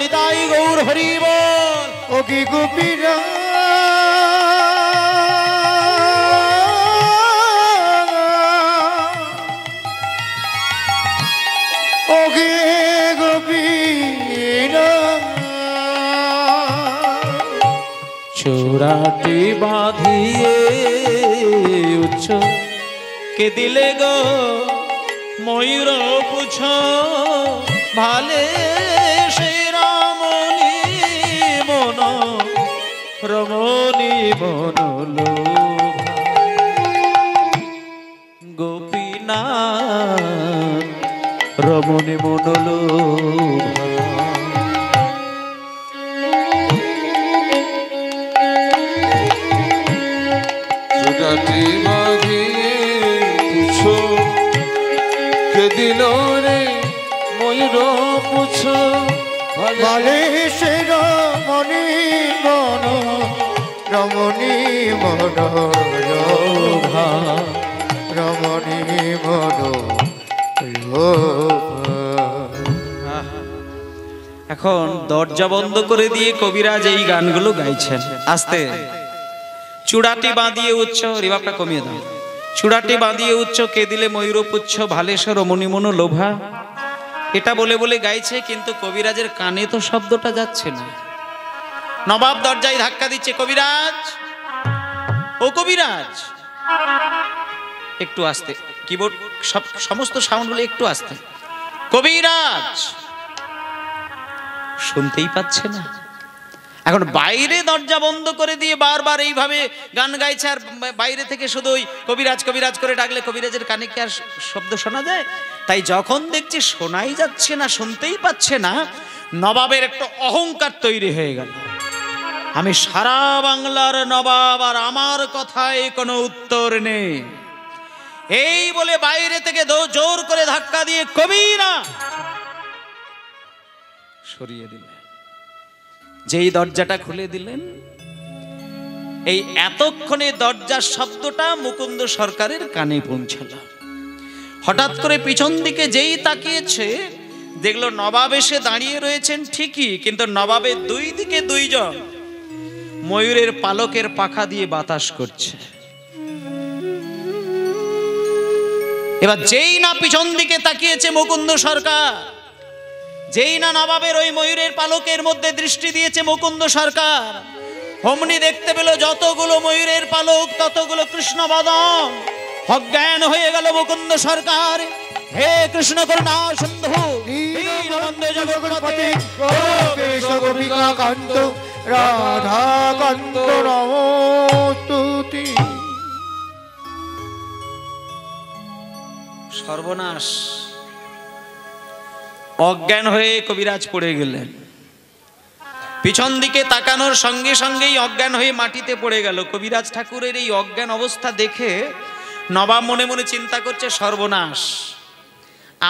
নিতাই গৌর হরি বল। ও কি গোপীনাথ, ও গে গোপীনাথ, চূড়াটি বাঁধিয়ে উচ্চ কে দিলে গো ময়ূর পুছ, ভালে সে রমণী মন, রমণী মনোলোভা। গোপীনাথ রমণী মনোলোভা। চূড়াটি বাঁধিয়ে পুছ কে দিল রে ময়ূর পুছ, ভালে সে রমণী মন, রমণী মনোলোভা, রমণী মনোলোভা। এখন দরজা বন্ধ করে দিয়ে কবিরাজ এই গানগুলো গাইছেন। আস্তে, চূড়াটি বাঁধিয়ে উচ্চ, রিভাবটা কমিয়ে দাও। চূড়াটি বাঁধিয়ে উচ্চ কে দিলে ময়ূরপুচ্ছ, ভালেশ্বর রমণী মনো লোভা, এটা বলে বলে গাইছে। কিন্তু কবিরাজের কানে তো শব্দটা যাচ্ছে না। নবাব দরজায় ধাক্কা দিচ্ছে, কবিরাজ, ও কবিরাজ, একটু আস্তে, কিবোর্ড সমস্ত সাউন্ডগুলো একটু আস্তে। কবিরাজ শুনতেই পাচ্ছে না। এখন বাইরে দরজা বন্ধ করে দিয়ে বারবার এইভাবে গান গাইছে, আর বাইরে থেকে শুধু ওই কবিরাজ কবিরাজ করে ডাকলে কবিরাজের কানে কি আর শব্দ শোনা যায়? তাই যখন দেখছে শোনাই যাচ্ছে না, শুনতেই পাচ্ছে না, নবাবের একটা অহংকার তৈরি হয়ে গেল। আমি সারা বাংলার নবাব, আর আমার কথায় কোনো উত্তর নেই, এই বলে বাইরে থেকে জোর করে ধাক্কা দিয়ে কবিরাজ সরিয়ে দিলেন। যেই দরজাটা খুলে দিলেন, এই এতক্ষণে দরজার শব্দটা মুকুন্দ সরকারের কানে পৌঁছাল। হঠাৎ করে পিছন দিকে যেই তাকিয়েছে, দেখলো নবাব এসে দাঁড়িয়ে রয়েছেন ঠিকই, কিন্তু নবাবের দুই দিকে দুইজন ময়ূরের পালকের পাখা দিয়ে বাতাস করছে। এবার যেই না পিছন দিকে তাকিয়েছে মুকুন্দ সরকার, যেই না নবাবের ওই ময়ূরের পালকের মধ্যে দৃষ্টি দিয়েছে মুকুন্দ সরকার, অমনি দেখতে পেল যতগুলো ময়ূরের পালক ততগুলো কৃষ্ণ বদন। অজ্ঞান হয়ে গেল মুকুন্দ সরকার। হে কৃষ্ণ করুণা সিন্ধু দীনবন্ধু জগৎপতি গোপেশ গোপিকা কান্ত রাধা কান্ত নমস্তুতে। সর্বনাশ, অজ্ঞান হয়ে কবিরাজ পড়ে গেলেন। পিছন দিকে তাকানোর সঙ্গে সঙ্গেই অজ্ঞান হয়ে মাটিতে পড়ে গেল। কবিরাজ ঠাকুরের এই অজ্ঞান অবস্থা দেখে নবাব মনে মনে চিন্তা করছে, সর্বনাশ,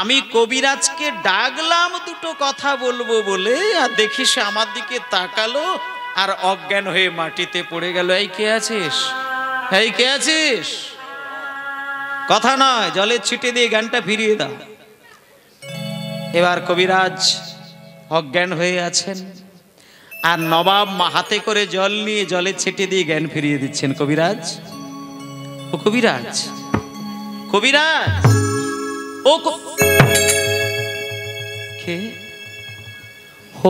আমি কবিরাজকে ডাকলাম দুটো কথা বলবো বলে, আর দেখি সে আমার দিকে তাকালো আর অজ্ঞান হয়ে মাটিতে পড়ে গেল। এই কে আছিস, এই কে আছিস? কথা নয়, জলের ছিটে দিয়ে জ্ঞানটা ফিরিয়ে দাও। এবার কবিরাজ অজ্ঞান হয়ে আছেন, আর নবাব হাতে করে জল নিয়ে জলে ছিটে দিয়ে জ্ঞান ফিরিয়ে দিচ্ছেন। কবিরাজ, ও কবিরাজ, কবিরাজ, ও কে?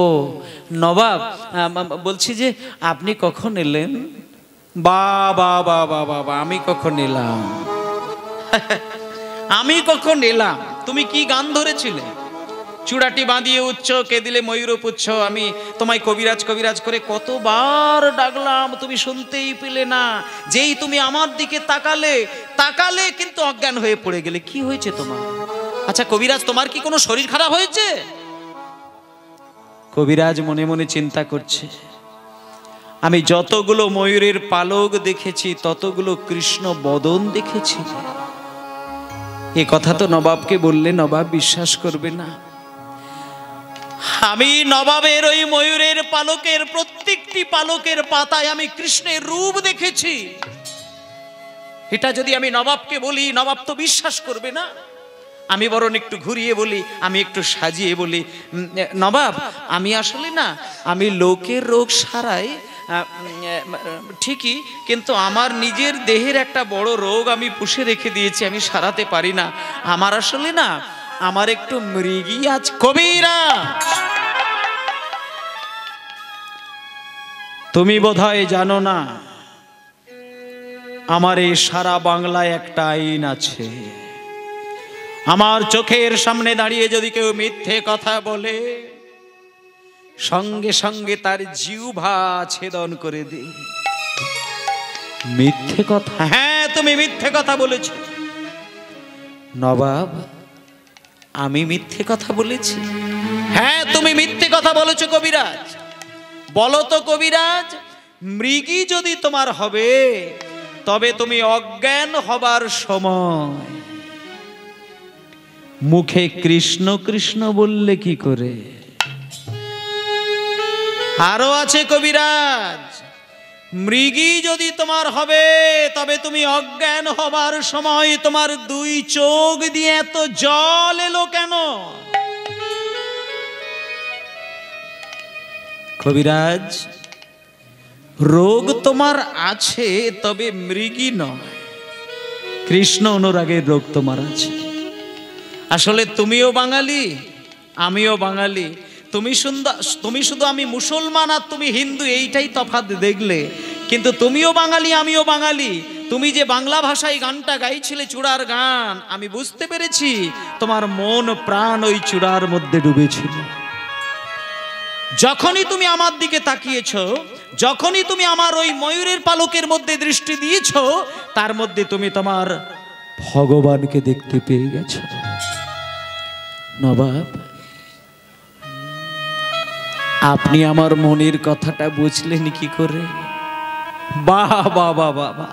ও নবাব, বলছি যে আপনি কখন এলেন? বাবা বাবা বাবা, আমি কখন এলাম? আমি কখন এলাম? তুমি কি গান ধরেছিলে? চূড়াটি বাঁধিয়ে উচ্চ, কে দিলে ময়ূর পুচ্ছ। আমি তোমায় কবিরাজ কবিরাজ করে কতবার ডাকলাম, তুমি শুনতেই পেলে না। যেই তুমি আমার দিকে তাকালে কিন্তু অজ্ঞান হয়ে পড়ে গেলে। কি হয়েছে তোমার? আচ্ছা কবিরাজ, তোমার কি কোনো শরীর খারাপ হয়েছে? কবিরাজ মনে মনে চিন্তা করছে, আমি যতগুলো ময়ূরের পালক দেখেছি ততগুলো কৃষ্ণ বদন দেখেছি। এ কথা তো নবাবকে বললে নবাব বিশ্বাস করবে না। আমি নবাবের ওই ময়ূরের পালকের প্রত্যেকটি পালকের পাতায় আমি কৃষ্ণের রূপ দেখেছি। এটা যদি আমি নবাবকে বলি, নবাব তো বিশ্বাস করবে না। আমি বরং একটু ঘুরিয়ে বলি, আমি একটু সাজিয়ে বলি, নবাব, আমি আসলে না, আমি লোকের রোগ সারাই ঠিকই, কিন্তু আমার নিজের দেহের একটা বড় রোগ আমি পুষে রেখে দিয়েছি, আমি সারাতে পারি না। আমার আসলে না, আমার একটু মৃগী আজ। কবিরাজ, তুমি বোধহয় জানো না, আমার এই সারা বাংলায় একটা আইন আছে। আমার চোখের সামনে দাঁড়িয়ে যদি কেউ মিথ্যে কথা বলে, সঙ্গে সঙ্গে তার জিহ্বা ছেদন করে দে। মিথ্যে কথা? হ্যাঁ, তুমি মিথ্যে কথা বলেছ। নবাব, আমি মিথ্যে কথা বলেছি? হ্যাঁ, তুমি মিথ্যে কথা বলেছ। কবিরাজ, বলো তো কবিরাজ, মৃগী যদি তোমার হবে, তবে তুমি অজ্ঞান হবার সময় মুখে কৃষ্ণ কৃষ্ণ বললে কি করে? আরো আছে কবিরাজ, মৃগী যদি তোমার হবে, তবে তুমি অজ্ঞান হবার সময় তোমার দুই চোখ দিয়ে এত জল এলো কেন? কবিরাজ, রোগ তোমার আছে, তবে মৃগী নয়, কৃষ্ণ অনুরাগের রোগ তোমার আছে। আসলে তুমিও বাঙালি, আমিও বাঙালি। তুমি শুধু আমি মুসলমান আর তুমি হিন্দু, এইটাই তফাৎ দেখলে, কিন্তু তুমিও বাঙালি, আমিও বাঙালি। তুমি যে বাংলা ভাষায় গানটা গাইছিলে, চূড়ার গান, আমি বুঝতে পেরেছি তোমার মন প্রাণ ওই চূড়ার মধ্যে ডুবেছিল। যখনই তুমি আমার দিকে তাকিয়েছ, যখনই তুমি আমার ওই ময়ূরের পালকের মধ্যে দৃষ্টি দিয়েছ, তার মধ্যে তুমি তোমার ভগবানকে দেখতে পেয়ে গেছ। নবাব, আপনি আমার মনের কথাটা বুঝলেন কি করে? বাহ বাহ বাহ বাহ,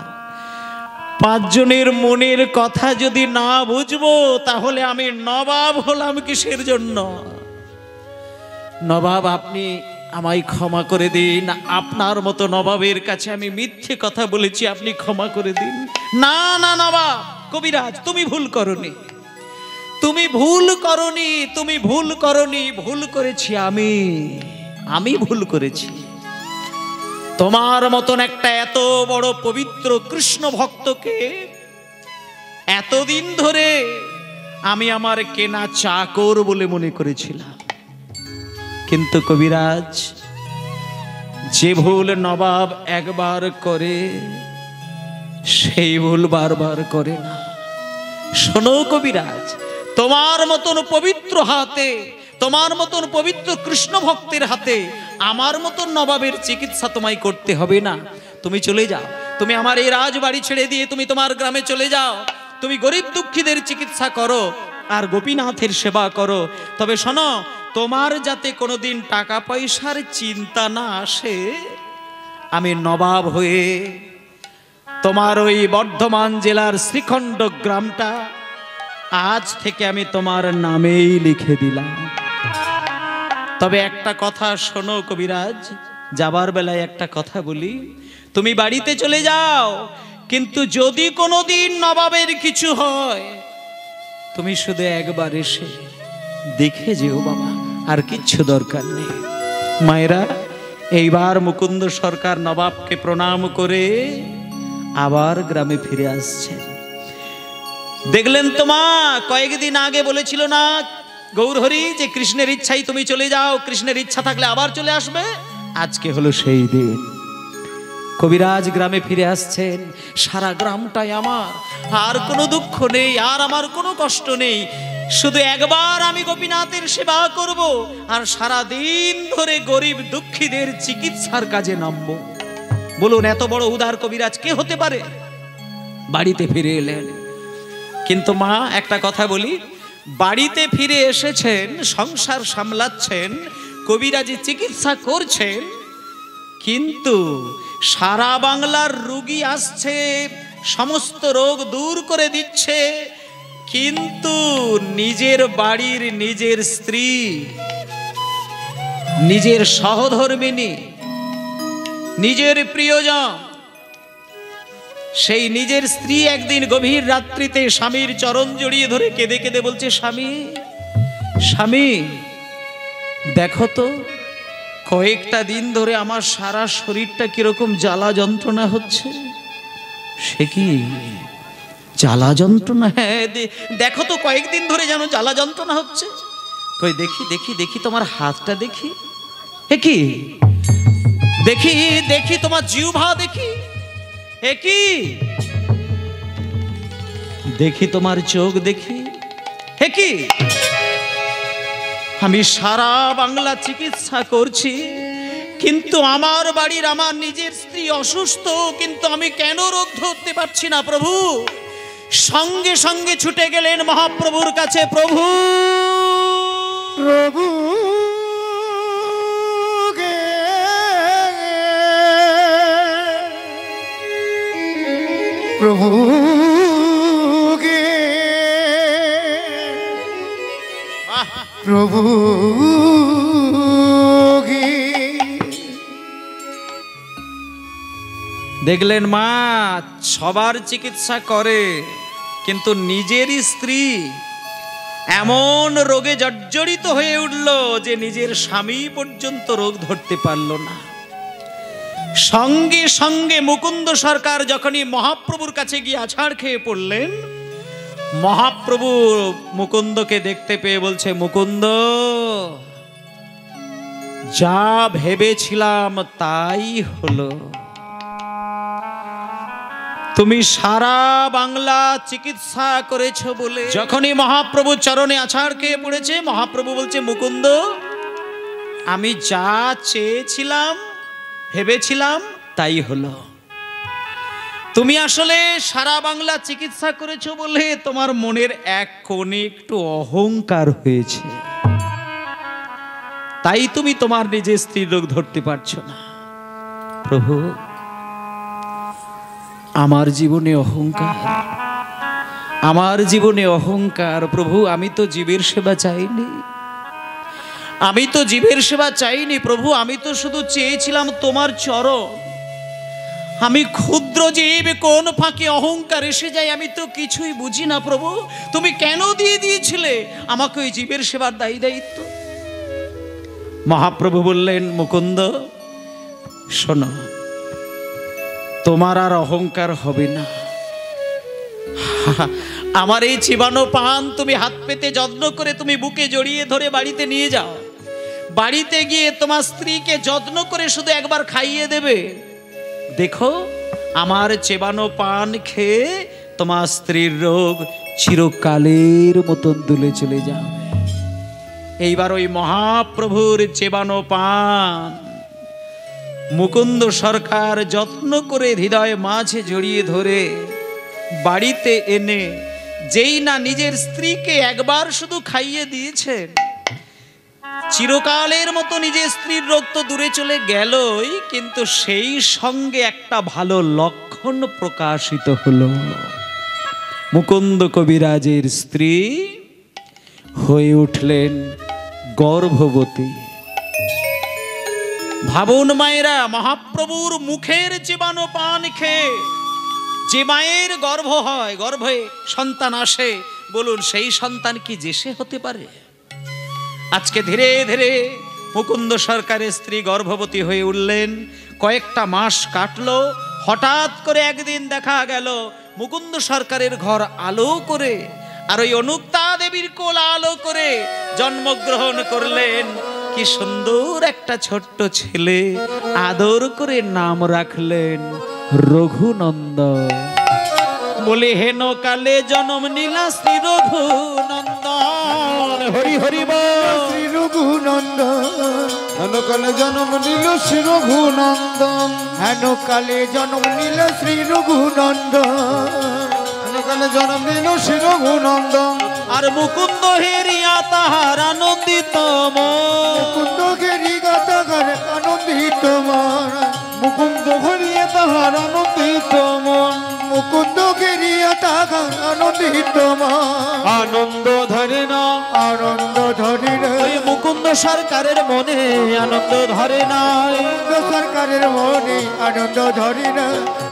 পাঁচজনের মনের কথা যদি না বুঝবো, তাহলে আমি নবাব হলাম কিসের জন্য? নবাব, আপনি আমায় ক্ষমা করে দিন। আপনার মতো নবাবের কাছে আমি মিথ্যে কথা বলেছি, আপনি ক্ষমা করে দিন। না না নবাব, কবিরাজ, তুমি ভুল করনি, তুমি ভুল করনি, তুমি ভুল করনি, ভুল করেছি আমি ভুল করেছি। তোমার মতন একটা এত বড় পবিত্র কৃষ্ণ ভক্তকে এতদিন ধরে আমি আমার কেনা চাকর বলে মনে করেছিলাম। কিন্তু কবিরাজ, যে ভুল নবাব একবার করে, সেই ভুল বারবার করে না। শোনো কবিরাজ, তোমার মতন পবিত্র হাতে, তোমার মতন পবিত্র কৃষ্ণ ভক্তের হাতে আমার মতন নবাবের চিকিৎসা তোমায় করতে হবে না। তুমি চলে যাও, তুমি আমার এই রাজবাড়ি ছেড়ে দিয়ে তুমি তোমার গ্রামে চলে যাও। তুমি গরিব দুঃখীদের চিকিৎসা করো আর গোপীনাথের সেবা করো। তবে শোনো, তোমার যাতে কোনোদিন টাকা পয়সার চিন্তা না আসে, আমি নবাব হয়ে তোমার ওই বর্ধমান জেলার শ্রীখণ্ড গ্রামটা আজ থেকে আমি তোমার নামেই লিখে দিলাম। তবে একটা কথা শোনো কবিরাজ, যাবার বেলায় একটা কথা বলি, তুমি বাড়িতে চলে যাও, কিন্তু যদি কোনোদিন নবাবের কিছু হয়, তুমি শুধু একবার এসে দেখে যেও বাবা, আর কিচ্ছু দরকার নেই। মায়েরা, এইবার মুকুন্দ সরকার নবাবকে প্রণাম করে আবার গ্রামে ফিরে আসছেন। দেখলেন তো মা, কয়েকদিন আগে বলেছিল না গৌরহরি যে কৃষ্ণের ইচ্ছাই তুমি চলে যাও, কৃষ্ণের ইচ্ছা থাকলে আবার চলে আসবে। আজকে হলো সেই দিন। কবিরাজ গ্রামে ফিরে আসছেন, সারা গ্রামটাই আমার, আর কোনো দুঃখ নেই, আর আমার কোনো কষ্ট নেই, শুধু একবার আমি গোপীনাথের সেবা করব আর সারা দিন ধরে গরিব দুঃখীদের চিকিৎসার কাজে নামবো। বলুন, এত বড় উদার কবিরাজ কে হতে পারে? বাড়িতে ফিরে এলেন। কিন্তু মা, একটা কথা বলি, বাড়িতে ফিরে এসেছেন, সংসার সামলাচ্ছেন, কবিরাজি চিকিৎসা করছেন, কিন্তু সারা বাংলার রোগী আসছে, সমস্ত রোগ দূর করে দিচ্ছে, কিন্তু নিজের বাড়ির নিজের স্ত্রী, নিজের সহধর্মিনী, নিজের প্রিয়জন, সেই নিজের স্ত্রী একদিন গভীর রাত্রিতে স্বামীর চরণ জড়িয়ে ধরে কেঁদে কেঁদে বলছে, স্বামী স্বামী, দেখো তো কয়েকটা দিন ধরে আমার সারা শরীরটা কিরকম জ্বালা যন্ত্রণা হচ্ছে। সে কি জ্বালা যন্ত্রণা? হ্যাঁ, দেখো তো কয়েকদিন ধরে যেন জ্বালা যন্ত্রণা হচ্ছে। কই দেখি দেখি দেখি তোমার হাতটা দেখি, এ কি দেখি দেখি তোমার জিহ্বা দেখি, এ কি দেখি তোমার চোখ দেখি, এ কি? আমি সারা বাংলা চিকিৎসা করছি, কিন্তু আমার বাড়ির আমার নিজের স্ত্রী অসুস্থ, কিন্তু আমি কেন রোগ ধরতে পারছি না প্রভু? সঙ্গে সঙ্গে ছুটে গেলেন মহাপ্রভুর কাছে। প্রভু প্রভু প্রভু প্রভু দেখলেন মা, সবার চিকিৎসা করে, কিন্তু নিজেরই স্ত্রী এমন রোগে জর্জরিত হয়ে উঠল যে নিজের স্বামী পর্যন্ত রোগ ধরতে পারল না। সঙ্গে সঙ্গে মুকুন্দ সরকার যখনই মহাপ্রভুর কাছে গিয়ে আছাড় খেয়ে পড়লেন, মহাপ্রভু মুকুন্দকে দেখতে পেয়ে বলছে, মুকুন্দ, যা ভেবেছিলাম তাই হলো। তুমি সারা বাংলা চিকিৎসা করেছো বলে যখনই মহাপ্রভু চরণে আছাড় খেয়ে পড়েছে, মহাপ্রভু বলছে, মুকুন্দ, আমি যা চেয়েছিলাম ভেবেছিলাম তাই হলো। তুমি আসলে সারা বাংলা চিকিৎসা করেছো বলে তোমার মনের এক কোণে একটু অহংকার হয়েছে, তাই তুমি তোমার নিজের স্ত্রীর রোগ ধরতে পারছো না। প্রভু, আমার জীবনে অহংকার, আমার জীবনে অহংকার। প্রভু, আমি তো জীবের সেবা চাইনি, আমি তো জীবের সেবা চাইনি প্রভু, আমি তো শুধু চেয়েছিলাম তোমার চরণ। আমি ক্ষুদ্র জীব, কোন ফাঁকে অহংকার এসে যায় আমি তো কিছুই বুঝি না প্রভু। তুমি কেন দিয়ে দিয়েছিলে আমাকে ওই জীবের সেবার দায়ী দায়িত্ব? মহাপ্রভু বললেন, মুকুন্দ শোনো, তোমার আর অহংকার হবে না। আমার এই চিবানো পান তুমি হাত পেতে যত্ন করে তুমি বুকে জড়িয়ে ধরে বাড়িতে নিয়ে যাও। বাড়িতে গিয়ে তোমার স্ত্রীকে যত্ন করে শুধু একবার খাইয়ে দেবে। দেখো, আমার চেবানো পান খেয়ে তোমার স্ত্রীর রোগ চিরকালের মতন দুলে চলে যাবে। এইবার ওই মহাপ্রভুর চেবানো পান মুকুন্দ সরকার যত্ন করে হৃদয় মাঝে জড়িয়ে ধরে বাড়িতে এনে যেই না নিজের স্ত্রীকে একবার শুধু খাইয়ে দিয়েছেন, চিরকালের মতো নিজের স্ত্রীর রোগ তো দূরে চলে গেলই, কিন্তু সেই সঙ্গে একটা ভালো লক্ষণ প্রকাশিত হলো। মুকুন্দ কবিরাজের স্ত্রী হয়ে উঠলেন গর্ভবতী। ভাবুন মায়েরা, মহাপ্রভুর মুখের জীবাণু পান খেয়ে যে মায়ের গর্ভ হয়, গর্ভে সন্তান আসে, বলুন সেই সন্তান কি যে সে হতে পারে? আজকে ধীরে ধীরে মুকুন্দ সরকারের স্ত্রী গর্ভবতী হয়ে উঠলেন। কয়েকটা মাস কাটলো। হঠাৎ করে একদিন দেখা গেল মুকুন্দ সরকারের ঘর আলো করে, আর ওই অনুক্তা দেবীর কোল আলো করে জন্মগ্রহণ করলেন। কি সুন্দর একটা ছোট্ট ছেলে, আদর করে নাম রাখলেন রঘুনন্দন। বলে হেন কালে জন্ম নিলা শ্রী রঘুনন্দন। হরি হরি বল। শ্রী রঘুনন্দন হেন কালে জন্ম নিল শ্রী রঘুনন্দন। হেন কালে জন্ম নিল শ্রী রঘুনন্দন। হেন কালে জন্ম নিল শ্রী রঘুনন্দন। আর মুকুন্দ হেরিয়া তাহার আনন্দিত মন। মুকুন্দ হেরিয়া তাহার আনন্দিত মন। মুকুন্দ হেরিয়া তাহার আনন্দিত মন। মুকুন্দ হেরিয়া তাহার আনন্দিত মন। আনন্দ ধরে না, আনন্দ ধরে না। ওই মুকুন্দ সরকারের মনে আনন্দ ধরে নাই। মুকুন্দ সরকারের মনে আনন্দ ধরে না।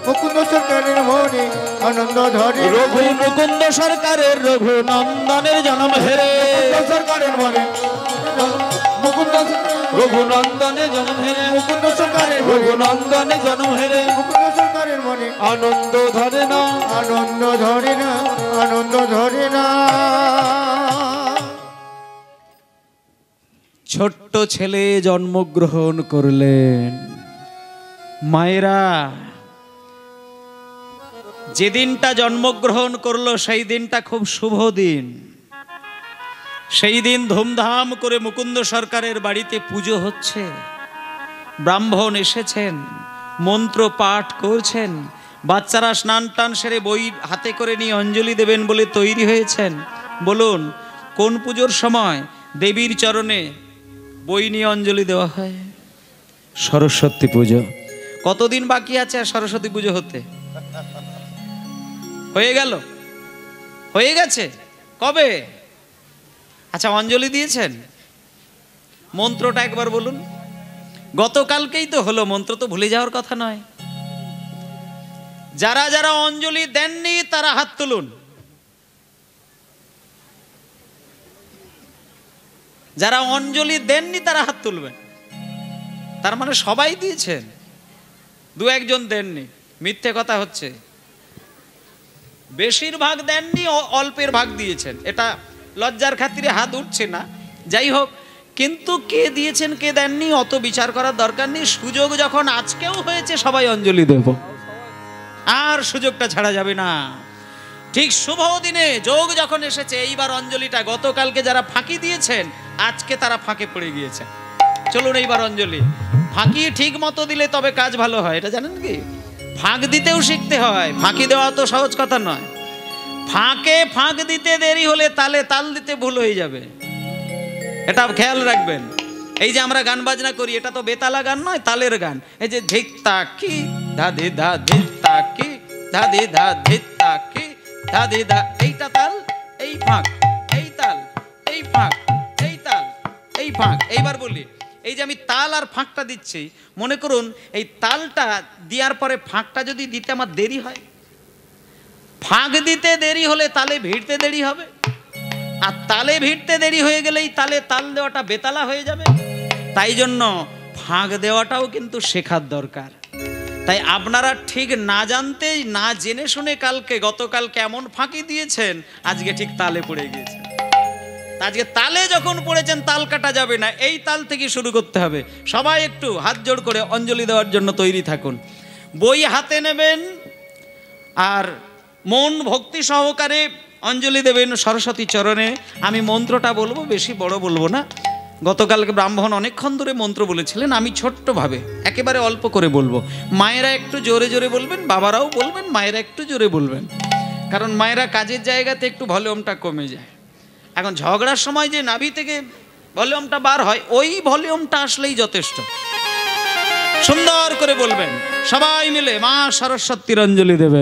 মুকুন্দ সরকারের মনে আনন্দ ধরে না। রঘু মুকুন্দ সরকারের রঘুনন্দনের জন্ম হেরে। মুকুন্দ সরকারের মনে মুকুন্দ রঘুনন্দনের জন্ম হেরে। মুকুন্দ সরকারের রঘুনন্দনের জন্ম হেরে। মুকুন্দ সরকারের মনে আনন্দ ধরে না, আনন্দ ধরে না, আনন্দ ধরে না। ছোট্ট ছেলে জন্মগ্রহণ করলেন। মায়েরা, যে দিনটা জন্মগ্রহণ করলো সেই দিনটা খুব শুভ দিন। সেই দিন ধুমধাম করে মুকুন্দ সরকারের বাড়িতে পুজো হচ্ছে। ব্রাহ্মণ এসেছেন, মন্ত্র পাঠ করছেন। বাচ্চারা স্নান টান সেরে বই হাতে করে নিয়ে অঞ্জলি দেবেন বলে তৈরি হয়েছেন। বলুন কোন পুজোর সময় দেবীর চরণে বই নিয়ে অঞ্জলি দেওয়া হয়? সরস্বতী পুজো। কতদিন বাকি আছে সরস্বতী পুজো হতে? হয়ে গেল? হয়ে গেছে? কবে? আচ্ছা, অঞ্জলি দিয়েছেন? মন্ত্রটা একবার বলুন। গতকালকেই তো হলো, মন্ত্র তো ভুলে যাওয়ার কথা নয়। যারা যারা অঞ্জলি দেননি তারা হাত তুলুন। যারা অঞ্জলি দেননি তারা হাত তুলবেন। তার মানে সবাই দিয়েছেন, দু একজন দেননি। মিথ্যে কথা হচ্ছে। বেশিরভাগ দেননি, অল্পের ভাগ দিয়েছেন। এটা লজ্জার খাতিরে হাত উঠছে না, যাই হোক। কিন্তু কে দিয়েছেন কে দেননি অত বিচার করার দরকার নেই। সুযোগ যখন আজকেও হয়েছে, সবাই অঞ্জলি দেব, আর সুযোগটা ছাড়া যাবে না। ঠিক শুভ দিনে যোগ যখন এসেছে, এইবার অঞ্জলিটা, গতকালকে যারা ফাঁকি দিয়েছেন আজকে তারা ফাঁকে পড়ে গিয়েছে। চলুন এইবার অঞ্জলি ফাঁকি ঠিক মতো দিলে তবে কাজ ভালো হয়। এটা জানেন কি? ফাঁক দিতেও শিখতে হয়। ফাঁকি দেওয়া তো সহজ কথা নয়। ফাঁকে ফাঁক দিতে দেরি হলে তালে তাল দিতে ভুল হয়ে যাবে, এটা খেয়াল রাখবেন। এই যে আমরা গান বাজনা করি, এটা তো বেতালা গান নয়, তালের গান। এই যে ধিক তাকি ধাধে ধা ধিক তাকি ধাধে ধা ধিক তাকি ধাধে ধা, এইটা তাল, এই ফাঁক, এই তাল, এই ফাঁক, এই তাল, এই ফাঁক। এইবার বলি, এই যে আমি তাল আর ফাঁকটা দিচ্ছি, মনে করুন এই তালটা দেওয়ার পরে ফাঁকটা যদি দিতে আমার দেরি হয়, ফাঁক দিতে দেরি হলে তালে ভিড়তে দেরি হবে, আর তালে ভিড়তে দেরি হয়ে গেলেই তালে তাল দেওয়াটা বেতালা হয়ে যাবে। তাই জন্য ফাঁক দেওয়াটাও কিন্তু শেখার দরকার। তাই আপনারা ঠিক না জানতেই, না জেনে শুনে গতকাল কেমন ফাঁকি দিয়েছেন, আজকে ঠিক তালে পড়ে গিয়েছেন। আজকে তালে যখন পড়েছেন, তাল কাটা যাবে না, এই তাল থেকে শুরু করতে হবে। সবাই একটু হাত জোড় করে অঞ্জলি দেওয়ার জন্য তৈরি থাকুন। বই হাতে নেবেন আর মন ভক্তি সহকারে অঞ্জলি দেবেন সরস্বতী চরণে। আমি মন্ত্রটা বলবো, বেশি বড় বলবো না। গতকালকে ব্রাহ্মণ অনেকক্ষণ ধরে মন্ত্র বলেছিলেন, আমি ছোট্টভাবে একেবারে অল্প করে বলবো। মায়েরা একটু জোরে জোরে বলবেন, বাবারাও বলবেন, মায়েরা একটু জোরে বলবেন। কারণ মায়েরা কাজের জায়গাতে একটু ভলিউমটা কমে যায়। এখন ঝগড়ার সময় যে নাভি থেকে ভলিউমটা বার হয়, ওই ভলিউমটা আসলেই যথেষ্ট। সুন্দর করে বলবেন, সবাই মিলে মা সরস্বতীর অঞ্জলি দেবে।